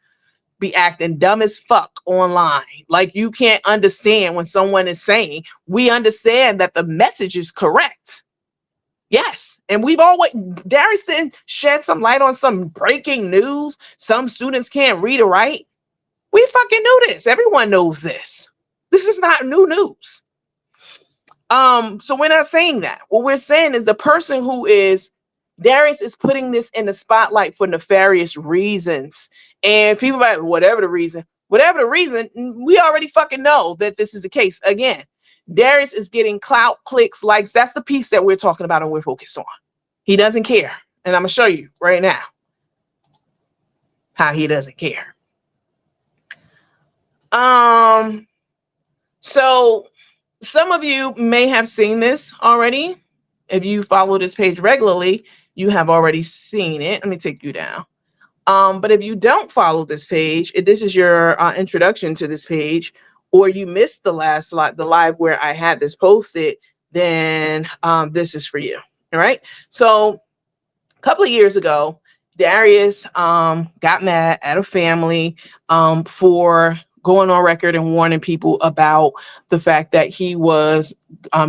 [SPEAKER 1] be acting dumb as fuck online. Like, you can't understand when someone is saying, we understand that the message is correct. Yes. And Darius didn't shed some light on some breaking news. Some students can't read or write. We fucking knew this. Everyone knows this. This is not new news. So we're not saying that. What we're saying is the person Darius is putting this in the spotlight for nefarious reasons. And people are like, whatever the reason, we already fucking know that this is the case. Again, Darius is getting clout, clicks, likes. That's the piece that we're talking about and we're focused on. He doesn't care. And I'm going to show you right now how he doesn't care. So some of you may have seen this already. If you follow this page regularly, you have already seen it. Let me take you down. But if you don't follow this page, if this is your introduction to this page, or you missed the last the live where I had this posted, then this is for you. All right. So a couple of years ago, Darius got mad at a family for going on record and warning people about the fact that he was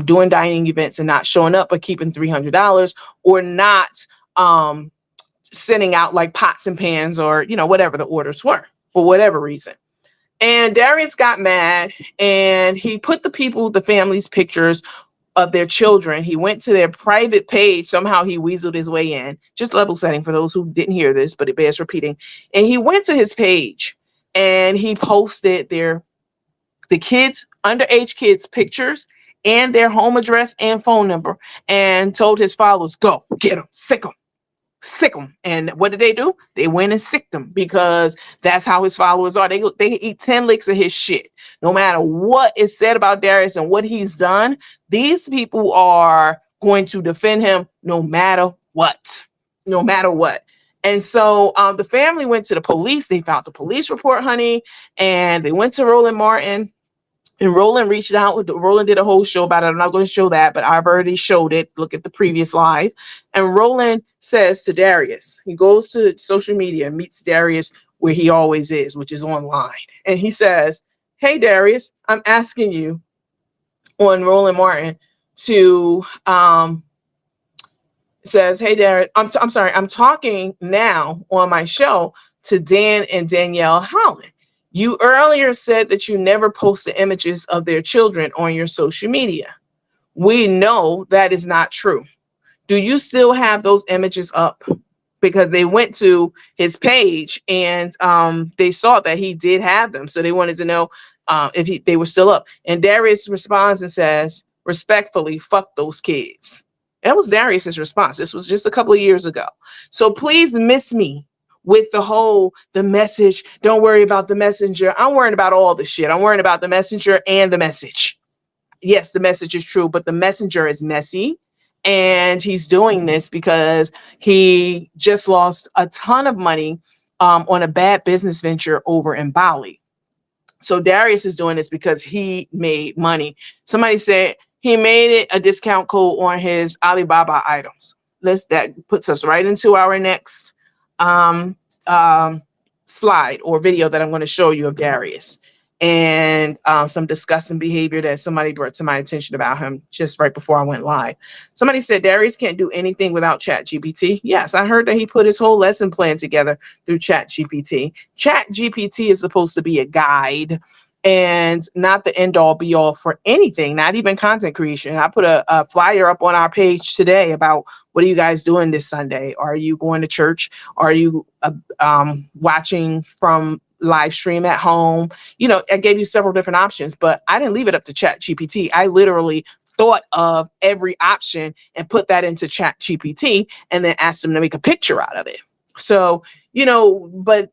[SPEAKER 1] doing dining events and not showing up, but keeping $300, or not sending out like pots and pans, or, you know, whatever the orders were for whatever reason. And Darius got mad and he put the family's pictures of their children. He went to their private page. Somehow he weaseled his way in. Just level setting for those who didn't hear this, but it bears repeating. And he went to his page and he posted the underage kids pictures and their home address and phone number, and told his followers, go get them, sick them. And what did they do? They went and sicked him, because that's how his followers are. They eat 10 licks of his shit. No matter what is said about Darius and what he's done, these people are going to defend him no matter what. No matter what. And so the family went to the police. They filed the police report, honey, and they went to Roland Martin. And Roland reached out. Roland did a whole show about it. I'm not going to show that, but I've already showed it. Look at the previous live. And Roland says to Darius, he goes to social media and meets Darius where he always is, which is online. And he says, hey, Darius, I'm asking you on Roland Martin to, says, hey, Darius, I'm sorry, I'm talking now on my show to Dan and Danielle Holland. You earlier said that you never posted images of their children on your social media. We know that is not true. Do you still have those images up? Because they went to his page and they saw that he did have them. So they wanted to know if they were still up. And Darius responds and says, respectfully, fuck those kids. That was Darius's response. This was just a couple of years ago. So please miss me with the message. Don't worry about the messenger. I'm worrying about all the shit. I'm worrying about the messenger and the message. Yes, the message is true, but the messenger is messy. And he's doing this because he just lost a ton of money on a bad business venture over in Bali. So Darius is doing this because he made money. Somebody said he made it a discount code on his Alibaba items. That puts us right into our next slide or video that I'm going to show you of Darius, and some disgusting behavior that somebody brought to my attention about him just right before I went live. Somebody said Darius can't do anything without ChatGPT. Yes, I heard that he put his whole lesson plan together through ChatGPT. ChatGPT is supposed to be a guide and not the end all be all for anything, not even content creation. I put a flyer up on our page today about what are you guys doing this Sunday? Are you going to church? Are you watching from live stream at home? You know, I gave you several different options, but I didn't leave it up to ChatGPT. I literally thought of every option and put that into ChatGPT and then asked them to make a picture out of it. So, you know, but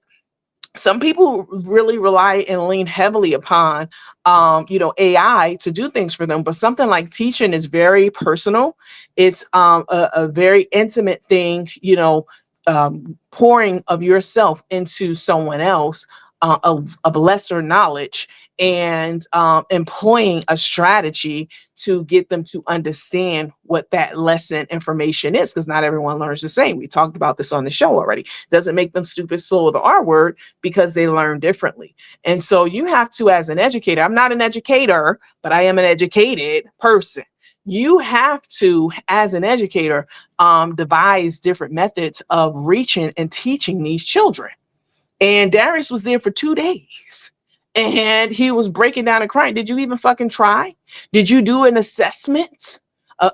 [SPEAKER 1] some people really rely and lean heavily upon, AI to do things for them. But something like teaching is very personal. It's a very intimate thing, pouring of yourself into someone else of lesser knowledge, and employing a strategy to get them to understand what that lesson information is, because not everyone learns the same. We talked about this on the show already. Doesn't make them stupid, slow, or the R word, because they learn differently. And so you have to, as an educator, I'm not an educator, but I am an educated person. You have to, as an educator, devise different methods of reaching and teaching these children. And Darius was there for 2 days. And he was breaking down and crying. Did you even fucking try? Did you do an assessment,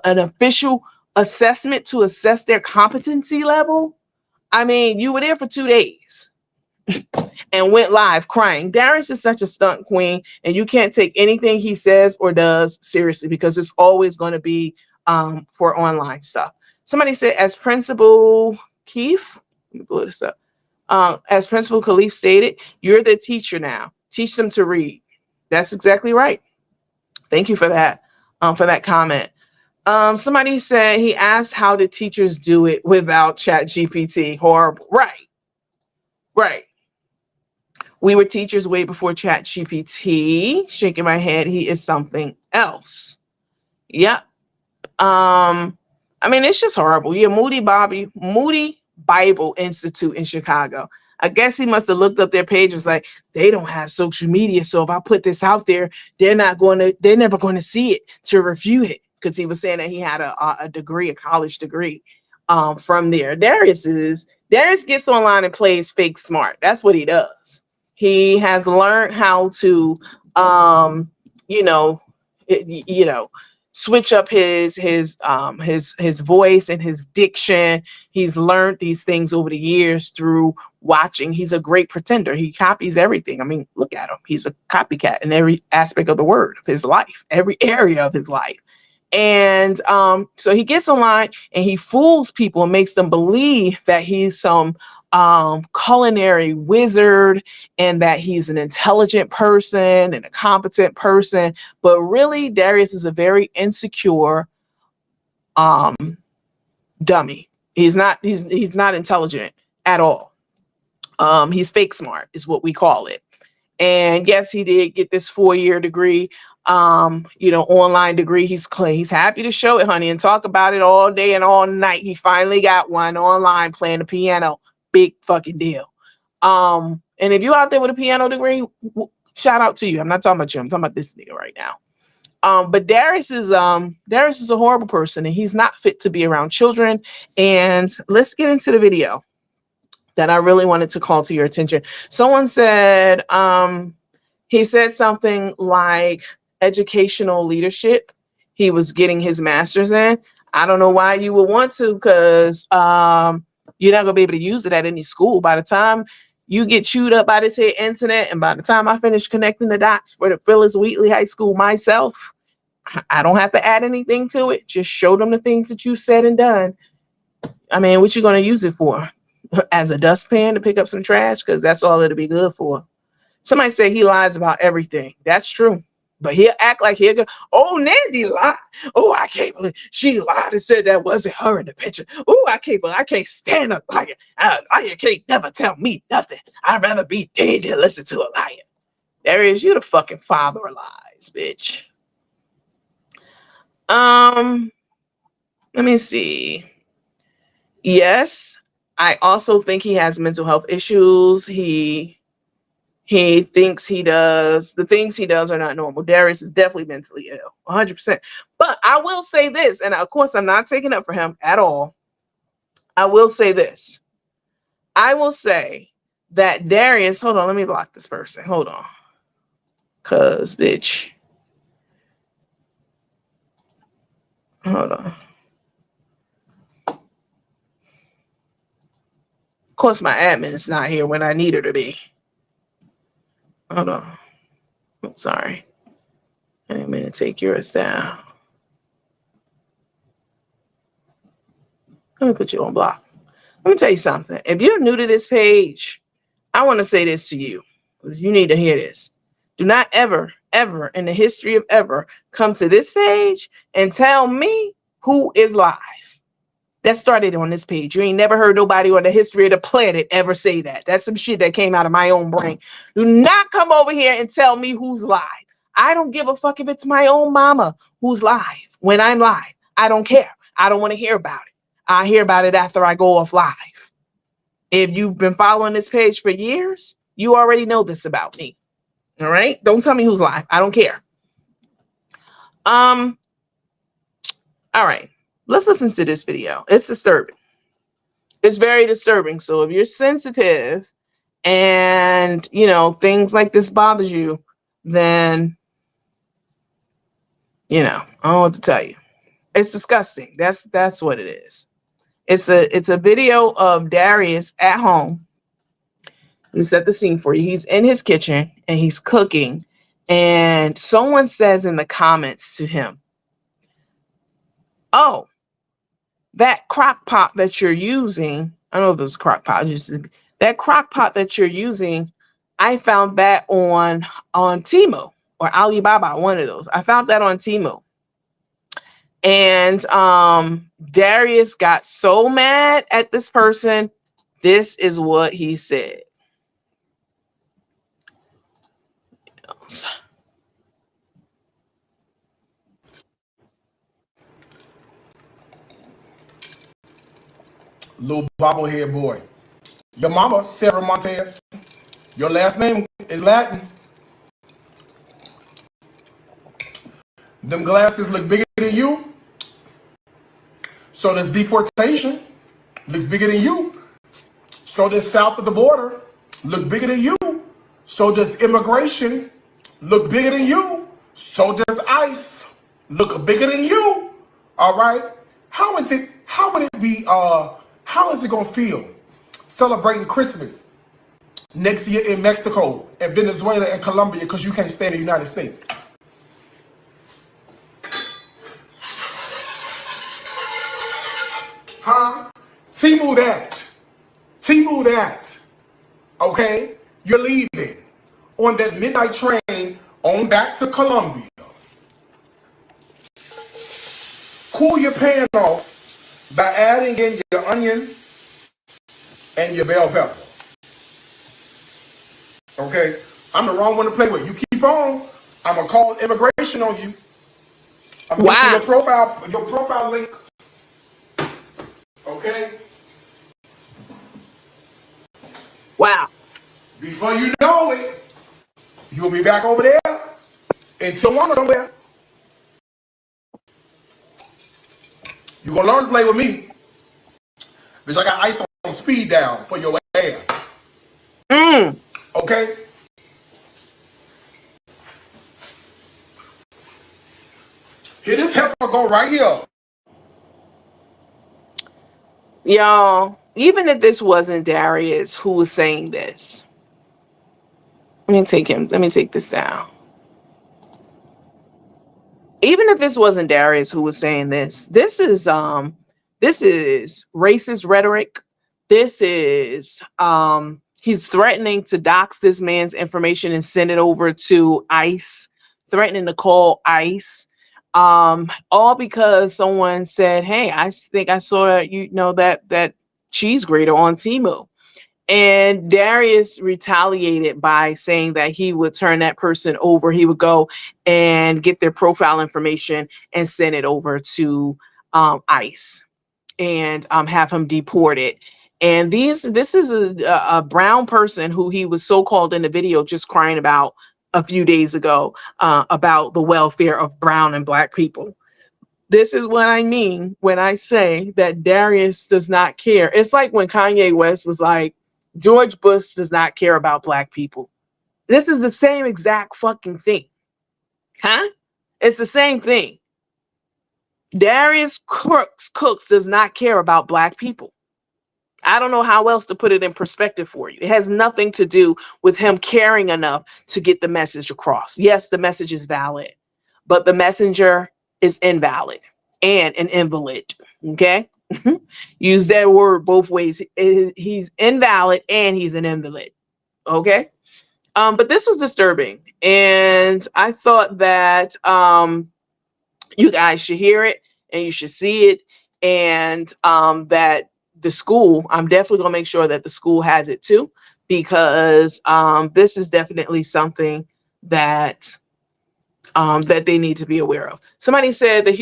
[SPEAKER 1] an official assessment to assess their competency level? I mean, you were there for 2 days and went live crying. Darius is such a stunt queen, and you can't take anything he says or does seriously, because it's always going to be for online stuff. Somebody said, as Principal Keith, let me blow this up. As Principal Khalif stated, you're the teacher now. Teach them to read. That's exactly right. Thank you for that comment. Somebody said he asked how did teachers do it without Chat GPT. Horrible. Right. We were teachers way before Chat GPT. Shaking my head. He is something else. Yep. I mean, it's just horrible. Yeah, Moody Bible Institute in Chicago. I guess he must have looked up their page and was like, they don't have social media. So if I put this out there, they're never going to see it to review it. Because he was saying that he had a degree, a college degree from there. Darius gets online and plays fake smart. That's what he does. He has learned how to, switch up his voice and his diction. He's learned these things over the years through watching. He's a great pretender. He copies everything. I mean, look at him. He's a copycat in every aspect of the word of his life, every area of his life. And so he gets online and he fools people and makes them believe that he's some culinary wizard and that he's an intelligent person and a competent person. But really, Darius is a very insecure dummy. He's not intelligent at all. He's fake smart is what we call it. And yes, he did get this 4-year degree, online degree. He's happy to show it, honey, and talk about it all day and all night. He finally got one online playing the piano. Big fucking deal. And if you out there with a piano degree, shout out to you. I'm not talking about you. I'm talking about this nigga right now. But Darius is a horrible person and he's not fit to be around children. And let's get into the video that I really wanted to call to your attention. Someone said, he said something like educational leadership. He was getting his master's in. I don't know why you would want to, because you're not gonna be able to use it at any school. By the time you get chewed up by this here internet, and by the time I finish connecting the dots for the Phyllis Wheatley High School myself, I don't have to add anything to it. Just show them the things that you said and done. I mean, what you gonna use it for? As a dustpan to pick up some trash? Because that's all it'll be good for. Somebody said he lies about everything. That's true. But he'll act like he'll go, oh, Nandy lied. Oh, I can't believe she lied and said that wasn't her in the picture. Oh, I can't stand a liar. A liar can't never tell me nothing. I'd rather be dead than listen to a liar. Darius, you the fucking father of lies, bitch. Let me see. Yes, I also think he has mental health issues. He thinks he does. The things he does are not normal. Darius is definitely mentally ill, 100%. But I will say this, and of course, I'm not taking up for him at all. I will say this. I will say that Darius, hold on, let me block this person. Hold on. Because, bitch. Hold on. Of course, my admin is not here when I need her to be. Hold on. I'm sorry. I didn't mean to take yours down. Let me put you on block. Let me tell you something. If you're new to this page, I want to say this to you, because you need to hear this. Do not ever, ever in the history of ever come to this page and tell me who is live. That started on this page. You ain't never heard nobody on the history of the planet ever say that. That's some shit that came out of my own brain. Do not come over here and tell me who's live. I don't give a fuck if it's my own mama who's live. When I'm live, I don't care. I don't want to hear about it. I hear about it after I go off live. If you've been following this page for years, you already know this about me. All right? Don't tell me who's live. I don't care. All right. Let's listen to this video. It's disturbing. It's very disturbing. So if you're sensitive and, things like this bothers you, then, I don't know what to tell you. It's disgusting. That's what it is. It's a video of Darius at home. Let me set the scene for you. He's in his kitchen and he's cooking. And someone says in the comments to him, oh, that crock pot that you're using, I don't know if it was a crock pot, that crock pot that you're using I found that on Temu or Alibaba, one of those. I found that on Temu. And Darius got so mad at this person. This is what he said.
[SPEAKER 2] Little bobblehead boy. Your mama, Sarah Montez. Your last name is Latin. Them glasses look bigger than you. So does deportation. Looks bigger than you. So does south of the border. Look bigger than you. So does immigration. Look bigger than you. So does ICE. Look bigger than you. All right. How would it be, how is it gonna feel celebrating Christmas next year in Mexico and Venezuela and Colombia because you can't stay in the United States? Huh? Temu that. Okay? You're leaving on that midnight train on back to Colombia. Cool your pan off by adding in your onion and your bell pepper. Okay? I'm the wrong one to play with. You keep on, I'm gonna call immigration on you. I'm
[SPEAKER 1] Wow.
[SPEAKER 2] Your profile link. Okay?
[SPEAKER 1] Wow.
[SPEAKER 2] Before you know it, you'll be back over there in Tijuana somewhere. You're gonna learn to play with me. Bitch, I got ice on speed down for your ass. Okay? Here, this heifer go right here.
[SPEAKER 1] Y'all, even if this wasn't Darius who was saying this, let me take this down. Even if this wasn't Darius who was saying this, this is racist rhetoric. This is he's threatening to dox this man's information and send it over to ICE, threatening to call ICE. All because someone said, "Hey, I think I saw that cheese grater on Temu," and Darius retaliated by saying that he would turn that person over. He would go and get their profile information and send it over to ICE and have him deported. And this is a brown person who he was so-called in the video just crying about a few days ago about the welfare of brown and black people. This is what I mean when I say that Darius does not care. It's like when Kanye West was like, George Bush does not care about black people. This is the same exact fucking thing. Huh? It's the same thing. Darius Cooks does not care about black people. I don't know how else to put it in perspective for you. It has nothing to do with him caring enough to get the message across. Yes, the message is valid, but the messenger is invalid and an invalid. Okay? Use that word both ways. He's invalid and he's an invalid. Okay? But this was disturbing. And I thought that you guys should hear it and you should see it. And that the school, I'm definitely going to make sure that the school has it too, because this is definitely something that that they need to be aware of. Somebody said the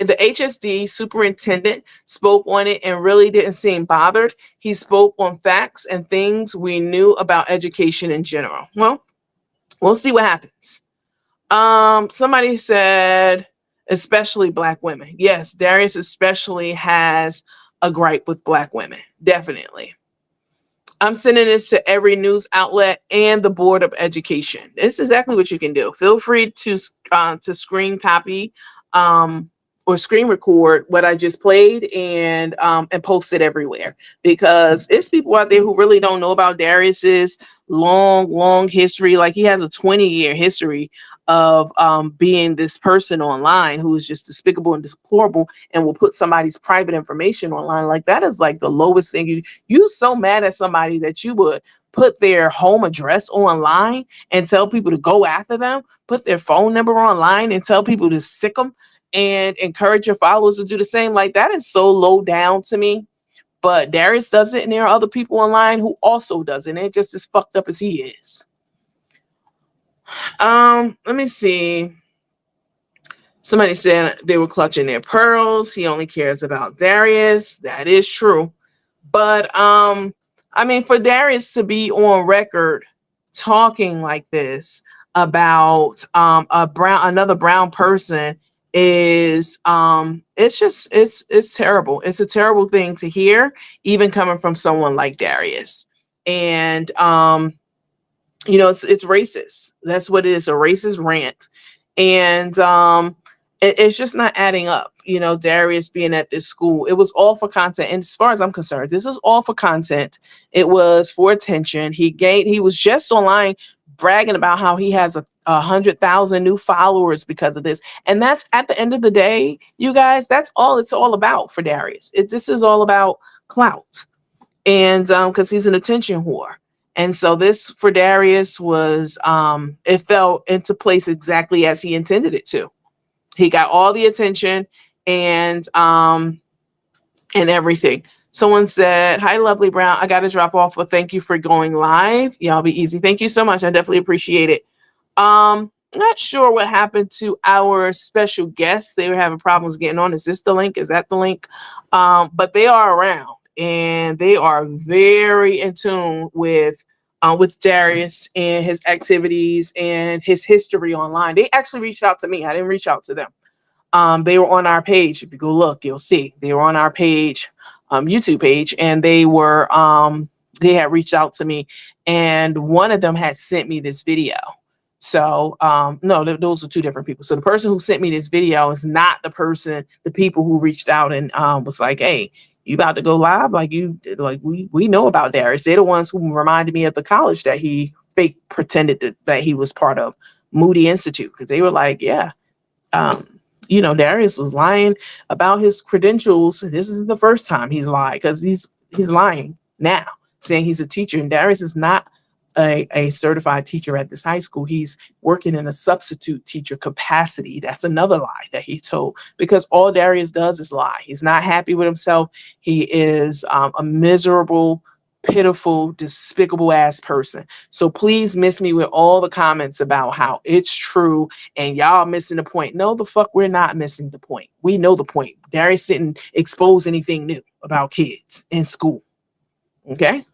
[SPEAKER 1] HSD superintendent spoke on it and really didn't seem bothered. He spoke on facts and things we knew about education in general. Well, we'll see what happens. Somebody said, especially black women. Yes, Darius especially has a gripe with black women. Definitely. I'm sending this to every news outlet and the Board of Education. This is exactly what you can do. Feel free to screen copy or screen record what I just played and post it everywhere, because it's people out there who really don't know about Darius's long history. Like, he has a 20-year history of being this person online who is just despicable and deplorable and will put somebody's private information online. Like, that is like the lowest thing. You so mad at somebody that you would put their home address online and tell people to go after them, put their phone number online and tell people to sick them, and encourage your followers to do the same. Like, that is so low down to me. But Darius does it, and there are other people online who also does it, and they're just as fucked up as he is. Let me see. Somebody said they were clutching their pearls. He only cares about Darius. That is true. But I mean, for Darius to be on record talking like this about another brown person is it's terrible. It's a terrible thing to hear, even coming from someone like Darius. And you know, it's racist. That's what it is, a racist rant. And it's just not adding up. You know, Darius being at this school, it was all for content. And as far as I'm concerned, this was all for content. It was for attention. He was just online bragging about how he has 100,000 new followers because of this. And that's, at the end of the day, you guys, that's all it's all about for Darius. This is all about clout. And because he's an attention whore. And so this for Darius was, it fell into place exactly as he intended it to. He got all the attention and everything. Someone said, "Hi, Lovely Brown. I got to drop off, but thank you for going live. Y'all be easy." Thank you so much. I definitely appreciate it. Not sure what happened to our special guests. They were having problems getting on. Is this the link? Is that the link? But they are around, and they are very in tune with Darius and his activities and his history online. They actually reached out to me. I didn't reach out to them. They were on our page. If you go look, you'll see they were on our page, YouTube page, and they had reached out to me, and one of them had sent me this video. So no, those are two different people. So the person who sent me this video is not the people who reached out and was like, "Hey, you about to go live?" We know about Darius. They're the ones who reminded me of the college that he fake pretended that he was part of, Moody Institute, because they were like, yeah, you know, Darius was lying about his credentials. This is the first time he's lied, because he's lying now, saying he's a teacher. And Darius is not a certified teacher at this high school. He's working in a substitute teacher capacity. That's another lie that he told, because all Darius does is lie. He's not happy with himself. He is a miserable, pitiful, despicable ass person. So please miss me with all the comments about how it's true and y'all missing the point. No, the fuck, we're not missing the point. We know the point. Darius didn't expose anything new about kids in school. Okay.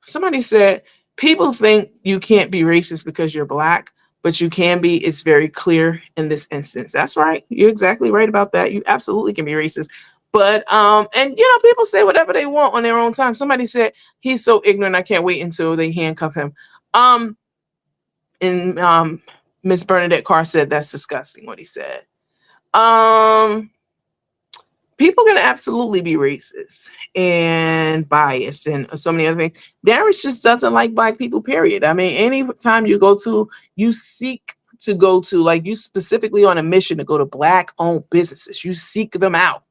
[SPEAKER 1] Somebody said, people think you can't be racist because you're Black, but you can be. It's very clear in this instance. That's right. You're exactly right about that. You absolutely can be racist. But, and you know, people say whatever they want on their own time. Somebody said, he's so ignorant, I can't wait until they handcuff him. And Miss Bernadette Carr said, that's disgusting what he said. People can absolutely be racist and biased and so many other things. Darius just doesn't like Black people, period. I mean, anytime you seek to go to, like, you specifically on a mission to go to Black-owned businesses, you seek them out.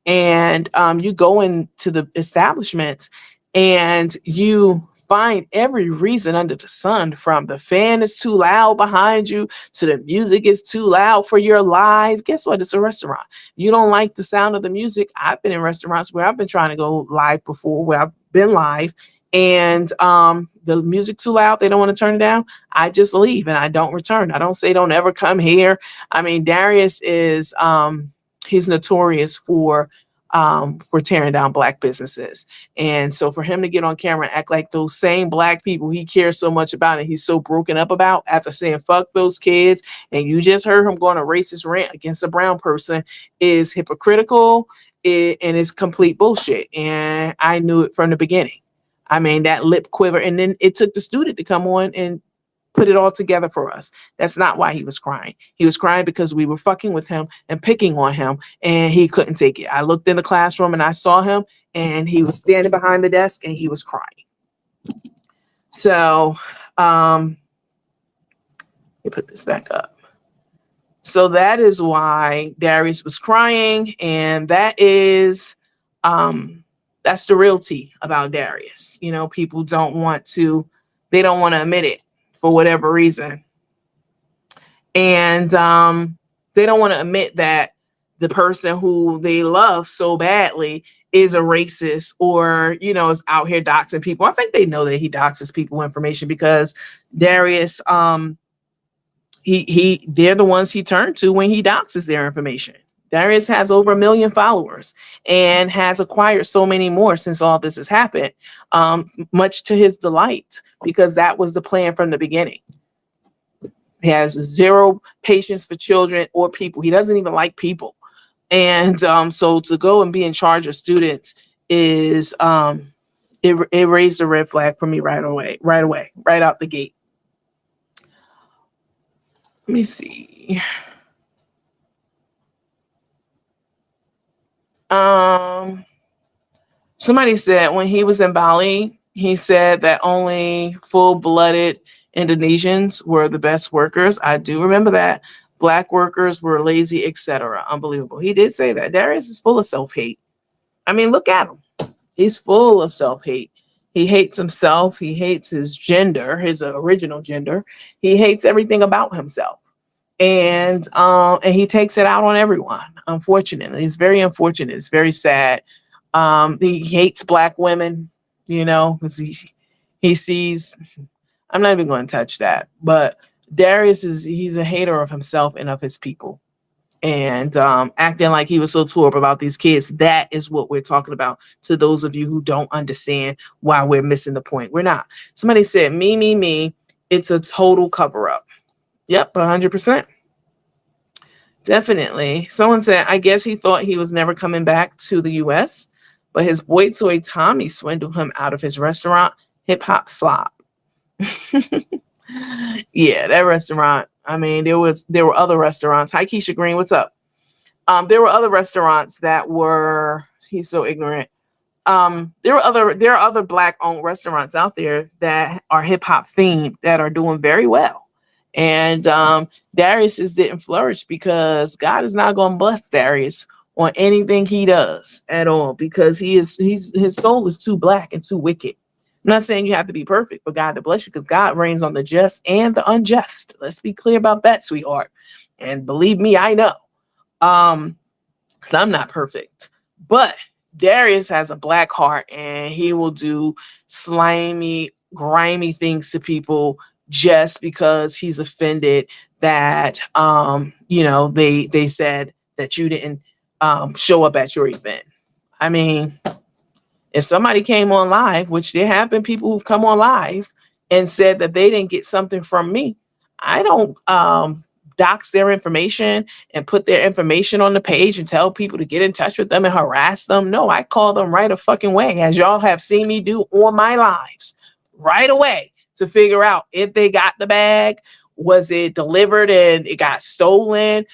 [SPEAKER 1] And you go into the establishments and you find every reason under the sun, from the fan is too loud behind you to the music is too loud for your live. Guess what? It's a restaurant. You don't like the sound of the music. I've been in restaurants where I've been trying to go live before, where I've been live, and the music too loud, they don't want to turn it down. I just leave and I don't return. I don't say don't ever come here. I mean, Darius is he's notorious for tearing down Black businesses. And so for him to get on camera and act like those same Black people he cares so much about and he's so broken up about, after saying fuck those kids, and you just heard him go on a racist rant against a brown person, is hypocritical and it's complete bullshit. And I knew it from the beginning. I mean, that lip quiver, and then it took the student to come on and put it all together for us. That's not why he was crying. He was crying because we were fucking with him and picking on him, and he couldn't take it. I looked in the classroom and I saw him, and he was standing behind the desk and he was crying. So, me put this back up. So that is why Darius was crying, and that's the real tea about Darius. You know, people don't want to admit it for whatever reason. And they don't want to admit that the person who they love so badly is a racist or, you know, is out here doxing people. I think they know that he doxes people information because Darius, they're the ones he turned to when he doxes their information. Darius has over 1 million followers and has acquired so many more since all this has happened, much to his delight, because that was the plan from the beginning. He has zero patience for children or people. He doesn't even like people. And so to go and be in charge of students is it raised a red flag for me right away, right out the gate. Let me see. Somebody said when he was in Bali, he said that only full-blooded Indonesians were the best workers. I do remember that. Black workers were lazy, etc. Unbelievable. He did say that. Darius is full of self-hate. I mean, look at him. He's full of self-hate. He hates himself. He hates his gender, his original gender. He hates everything about himself. And he takes it out on everyone. Unfortunately, it's very unfortunate. It's very sad. He hates Black women, you know, because he sees. I'm not even going to touch that. But Darius he's a hater of himself and of his people, and acting like he was so tore up about these kids. That is what we're talking about. To those of you who don't understand why we're missing the point, we're not. Somebody said, me. It's a total cover up. Yep, 100%. Definitely. Someone said, I guess he thought he was never coming back to the U.S., but his boy toy Tommy swindled him out of his restaurant, Hip Hop Slop. Yeah, that restaurant. I mean, there were other restaurants. Hi, Keisha Green. What's up? There were other restaurants that were. He's so ignorant. There are other Black-owned restaurants out there that are hip hop themed that are doing very well. And Darius didn't flourish because God is not going to bless Darius on anything he does at all, because his soul is too black and too wicked. I'm not saying you have to be perfect for God to bless you, because God reigns on the just and the unjust. Let's be clear about that, sweetheart. And believe me, I know. Because I'm not perfect. But Darius has a black heart, and he will do slimy, grimy things to people just because he's offended that they said that you didn't show up at your event. I mean, if somebody came on live, which there have been people who've come on live and said that they didn't get something from me, I don't dox their information and put their information on the page and tell people to get in touch with them and harass them. No, I call them right a fucking way, as y'all have seen me do on my lives, right away, to figure out if they got the bag. Was it delivered and it got stolen?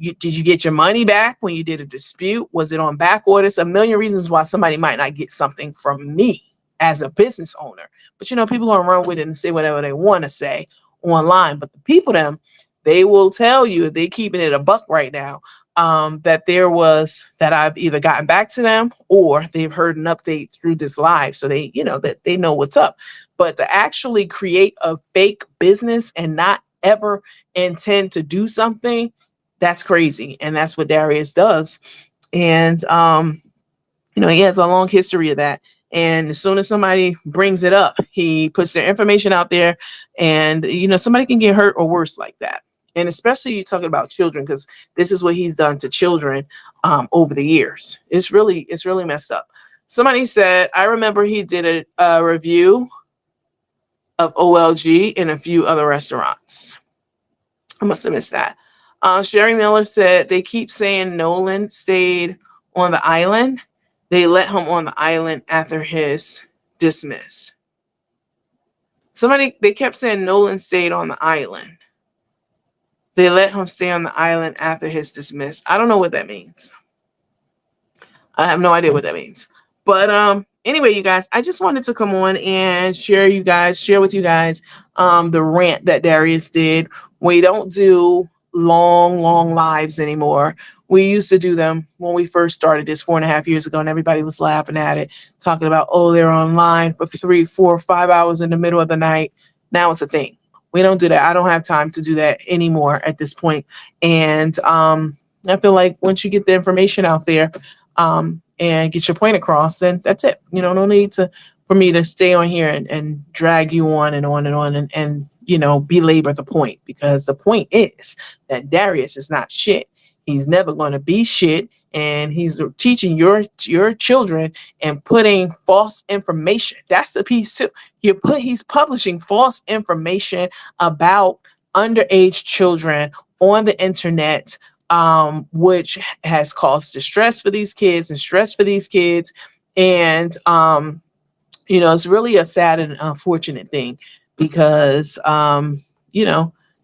[SPEAKER 1] Did you get your money back when you did a dispute? Was it on back orders? A million reasons why somebody might not get something from me as a business owner. But people gonna run with it and say whatever they want to say online. But the people, they will tell you, if they keeping it a buck right now, that I've either gotten back to them or they've heard an update through this live, so they that they know what's up. But to actually create a fake business and not ever intend to do something, that's crazy. And that's what Darius does. And he has a long history of that. And as soon as somebody brings it up, he puts their information out there, and somebody can get hurt or worse like that. And especially you're talking about children, because this is what he's done to children over the years. It's really messed up. Somebody said, I remember he did a review of OLG in a few other restaurants. I must have missed that. Sherry Miller said, they keep saying Nolan stayed on the island. They let him on the island after his dismiss. They kept saying Nolan stayed on the island. They let him stay on the island after his dismiss. I don't know what that means. I have no idea what that means. But anyway, you guys, I just wanted to come on and share with you guys the rant that Darius did. We don't do long lives anymore. We used to do them when we first started this 4.5 years ago, and everybody was laughing at it, talking about, oh, they're online for 3, 4, 5 hours in the middle of the night. Now it's a thing. We don't do that. I don't have time to do that anymore at this point. And I feel like once you get the information out there, and get your point across, then that's it. No need for me to stay on here and drag you on and on and on and belabor the point, because the point is that Darius is not shit. He's never going to be shit, and he's teaching your children and putting false information. That's the piece too. He's publishing false information about underage children on the internet, which has caused distress for these kids and stress for these kids. And, it's really a sad and unfortunate thing, because,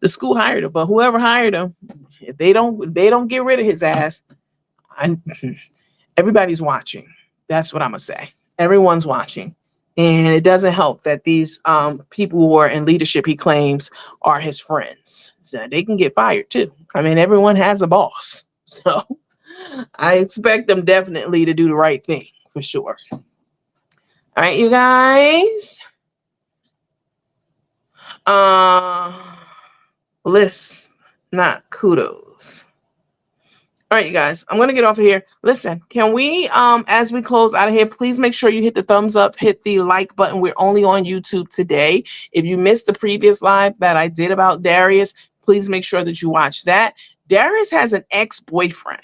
[SPEAKER 1] the school hired him, but whoever hired him, if they don't get rid of his ass, everybody's watching. That's what I'm gonna say. Everyone's watching. And it doesn't help that these people who are in leadership, he claims, are his friends. So they can get fired too. I mean, everyone has a boss. So I expect them definitely to do the right thing, for sure. All right, you guys. Lists, not kudos. All right, you guys, I'm going to get off of here. Listen, can we, as we close out of here, please make sure you hit the thumbs up, hit the like button. We're only on YouTube today. If you missed the previous live that I did about Darius, please make sure that you watch that. Darius has an ex-boyfriend,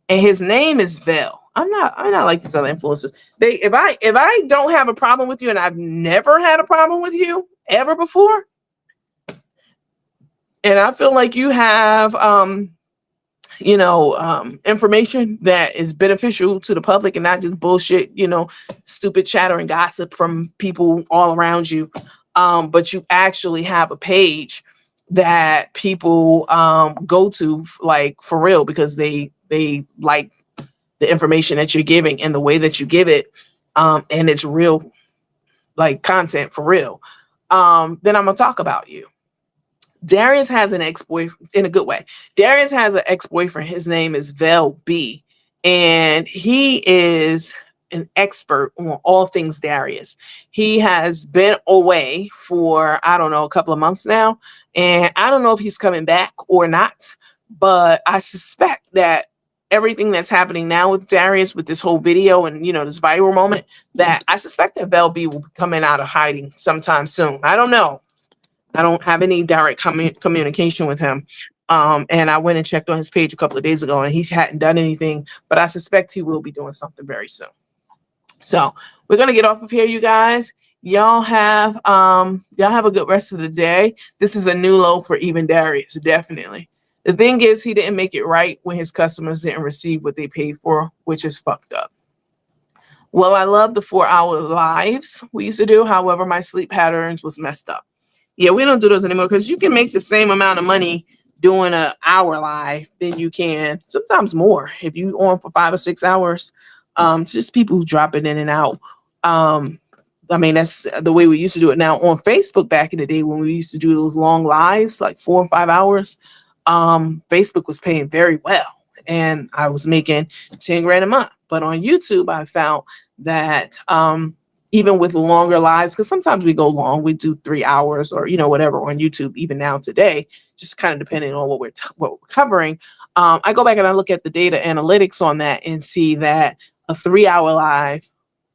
[SPEAKER 1] and his name is Vel. I'm not like these other influencers. If I don't have a problem with you, and I've never had a problem with you ever before, and I feel like you have, information that is beneficial to the public and not just bullshit, stupid chatter and gossip from people all around you. But you actually have a page that people go to, like, for real, because they like the information that you're giving and the way that you give it. And it's real, like, content for real. Then I'm gonna talk about you. Darius has an ex-boyfriend, in a good way. Darius has an ex-boyfriend. His name is Vel B. And he is an expert on all things Darius. He has been away for, I don't know, a couple of months now. And I don't know if he's coming back or not. But I suspect that everything that's happening now with Darius, with this whole video and, this viral moment, that I suspect that Vel B will be coming out of hiding sometime soon. I don't know. I don't have any direct communication with him. And I went and checked on his page a couple of days ago, and he hadn't done anything, but I suspect he will be doing something very soon. So we're going to get off of here, you guys. Y'all have a good rest of the day. This is a new low for even Darius, definitely. The thing is, he didn't make it right when his customers didn't receive what they paid for, which is fucked up. Well, I love the 4-hour lives we used to do. However, my sleep patterns was messed up. Yeah, we don't do those anymore, because you can make the same amount of money doing an hour live than you can, sometimes more, if you on for 5 or 6 hours. Just people who drop it in and out. I mean, that's the way we used to do it. Now on Facebook back in the day, when we used to do those long lives, like 4 or 5 hours, Facebook was paying very well, and I was making 10 grand a month. But on YouTube, I found that even with longer lives, because sometimes we go long, we do 3 hours or, whatever on YouTube, even now today, just kind of depending on what we're covering. I go back and I look at the data analytics on that and see that a 3-hour live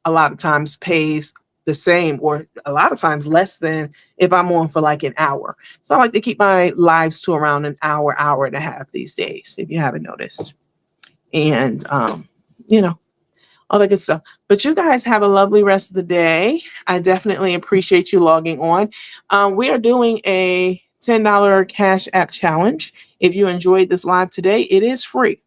[SPEAKER 1] a lot of times pays the same, or a lot of times less than if I'm on for like an hour. So I like to keep my lives to around an hour, hour and a half these days, if you haven't noticed. And, all that good stuff. But you guys have a lovely rest of the day. I definitely appreciate you logging on. We are doing a $10 Cash App challenge. If you enjoyed this live today, it is free.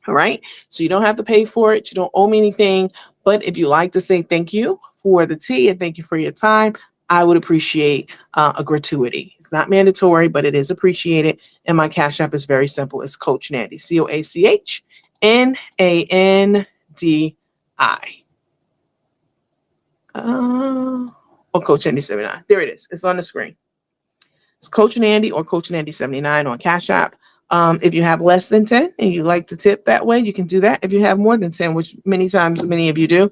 [SPEAKER 1] All right. So you don't have to pay for it. You don't owe me anything. But if you like to say thank you for the tea and thank you for your time, I would appreciate a gratuity. It's not mandatory, but it is appreciated. And my Cash App is very simple. It's Coach Nandy, CoachNandy. or Coach Andy 79. There it is. It's on the screen. It's Coach Nandy or Coach Nandy 79 on Cash App. If you have less than 10 and you like to tip that way, you can do that. If you have more than 10, which many times many of you do,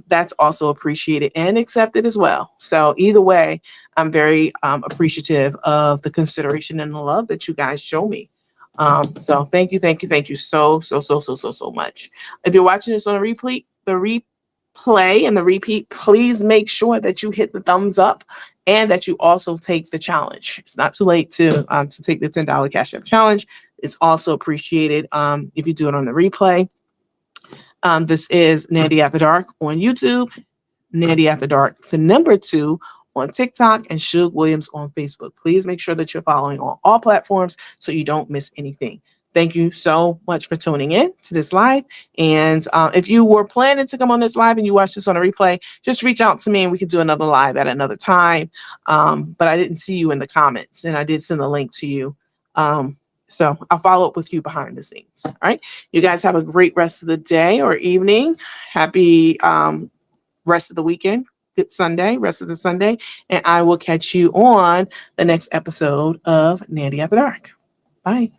[SPEAKER 1] that's also appreciated and accepted as well. So either way, I'm very appreciative of the consideration and the love that you guys show me. So thank you so much. If you're watching this on a replay and the repeat, please make sure that you hit the thumbs up and that you also take the challenge. It's not too late to take the $10 Cash App challenge. It's also appreciated if you do it on the replay. This is Nandy After Dark on YouTube, Nandy After Dark, the number 2 on TikTok, and Shug Williams on Facebook. Please make sure that you're following on all platforms so you don't miss anything. Thank you so much for tuning in to this live. And if you were planning to come on this live and you watch this on a replay, just reach out to me and we can do another live at another time. But I didn't see you in the comments and I did send a link to you. So I'll follow up with you behind the scenes. All right. You guys have a great rest of the day or evening. Happy rest of the weekend. Good Sunday, rest of the Sunday. And I will catch you on the next episode of Nandy After Dark. Bye.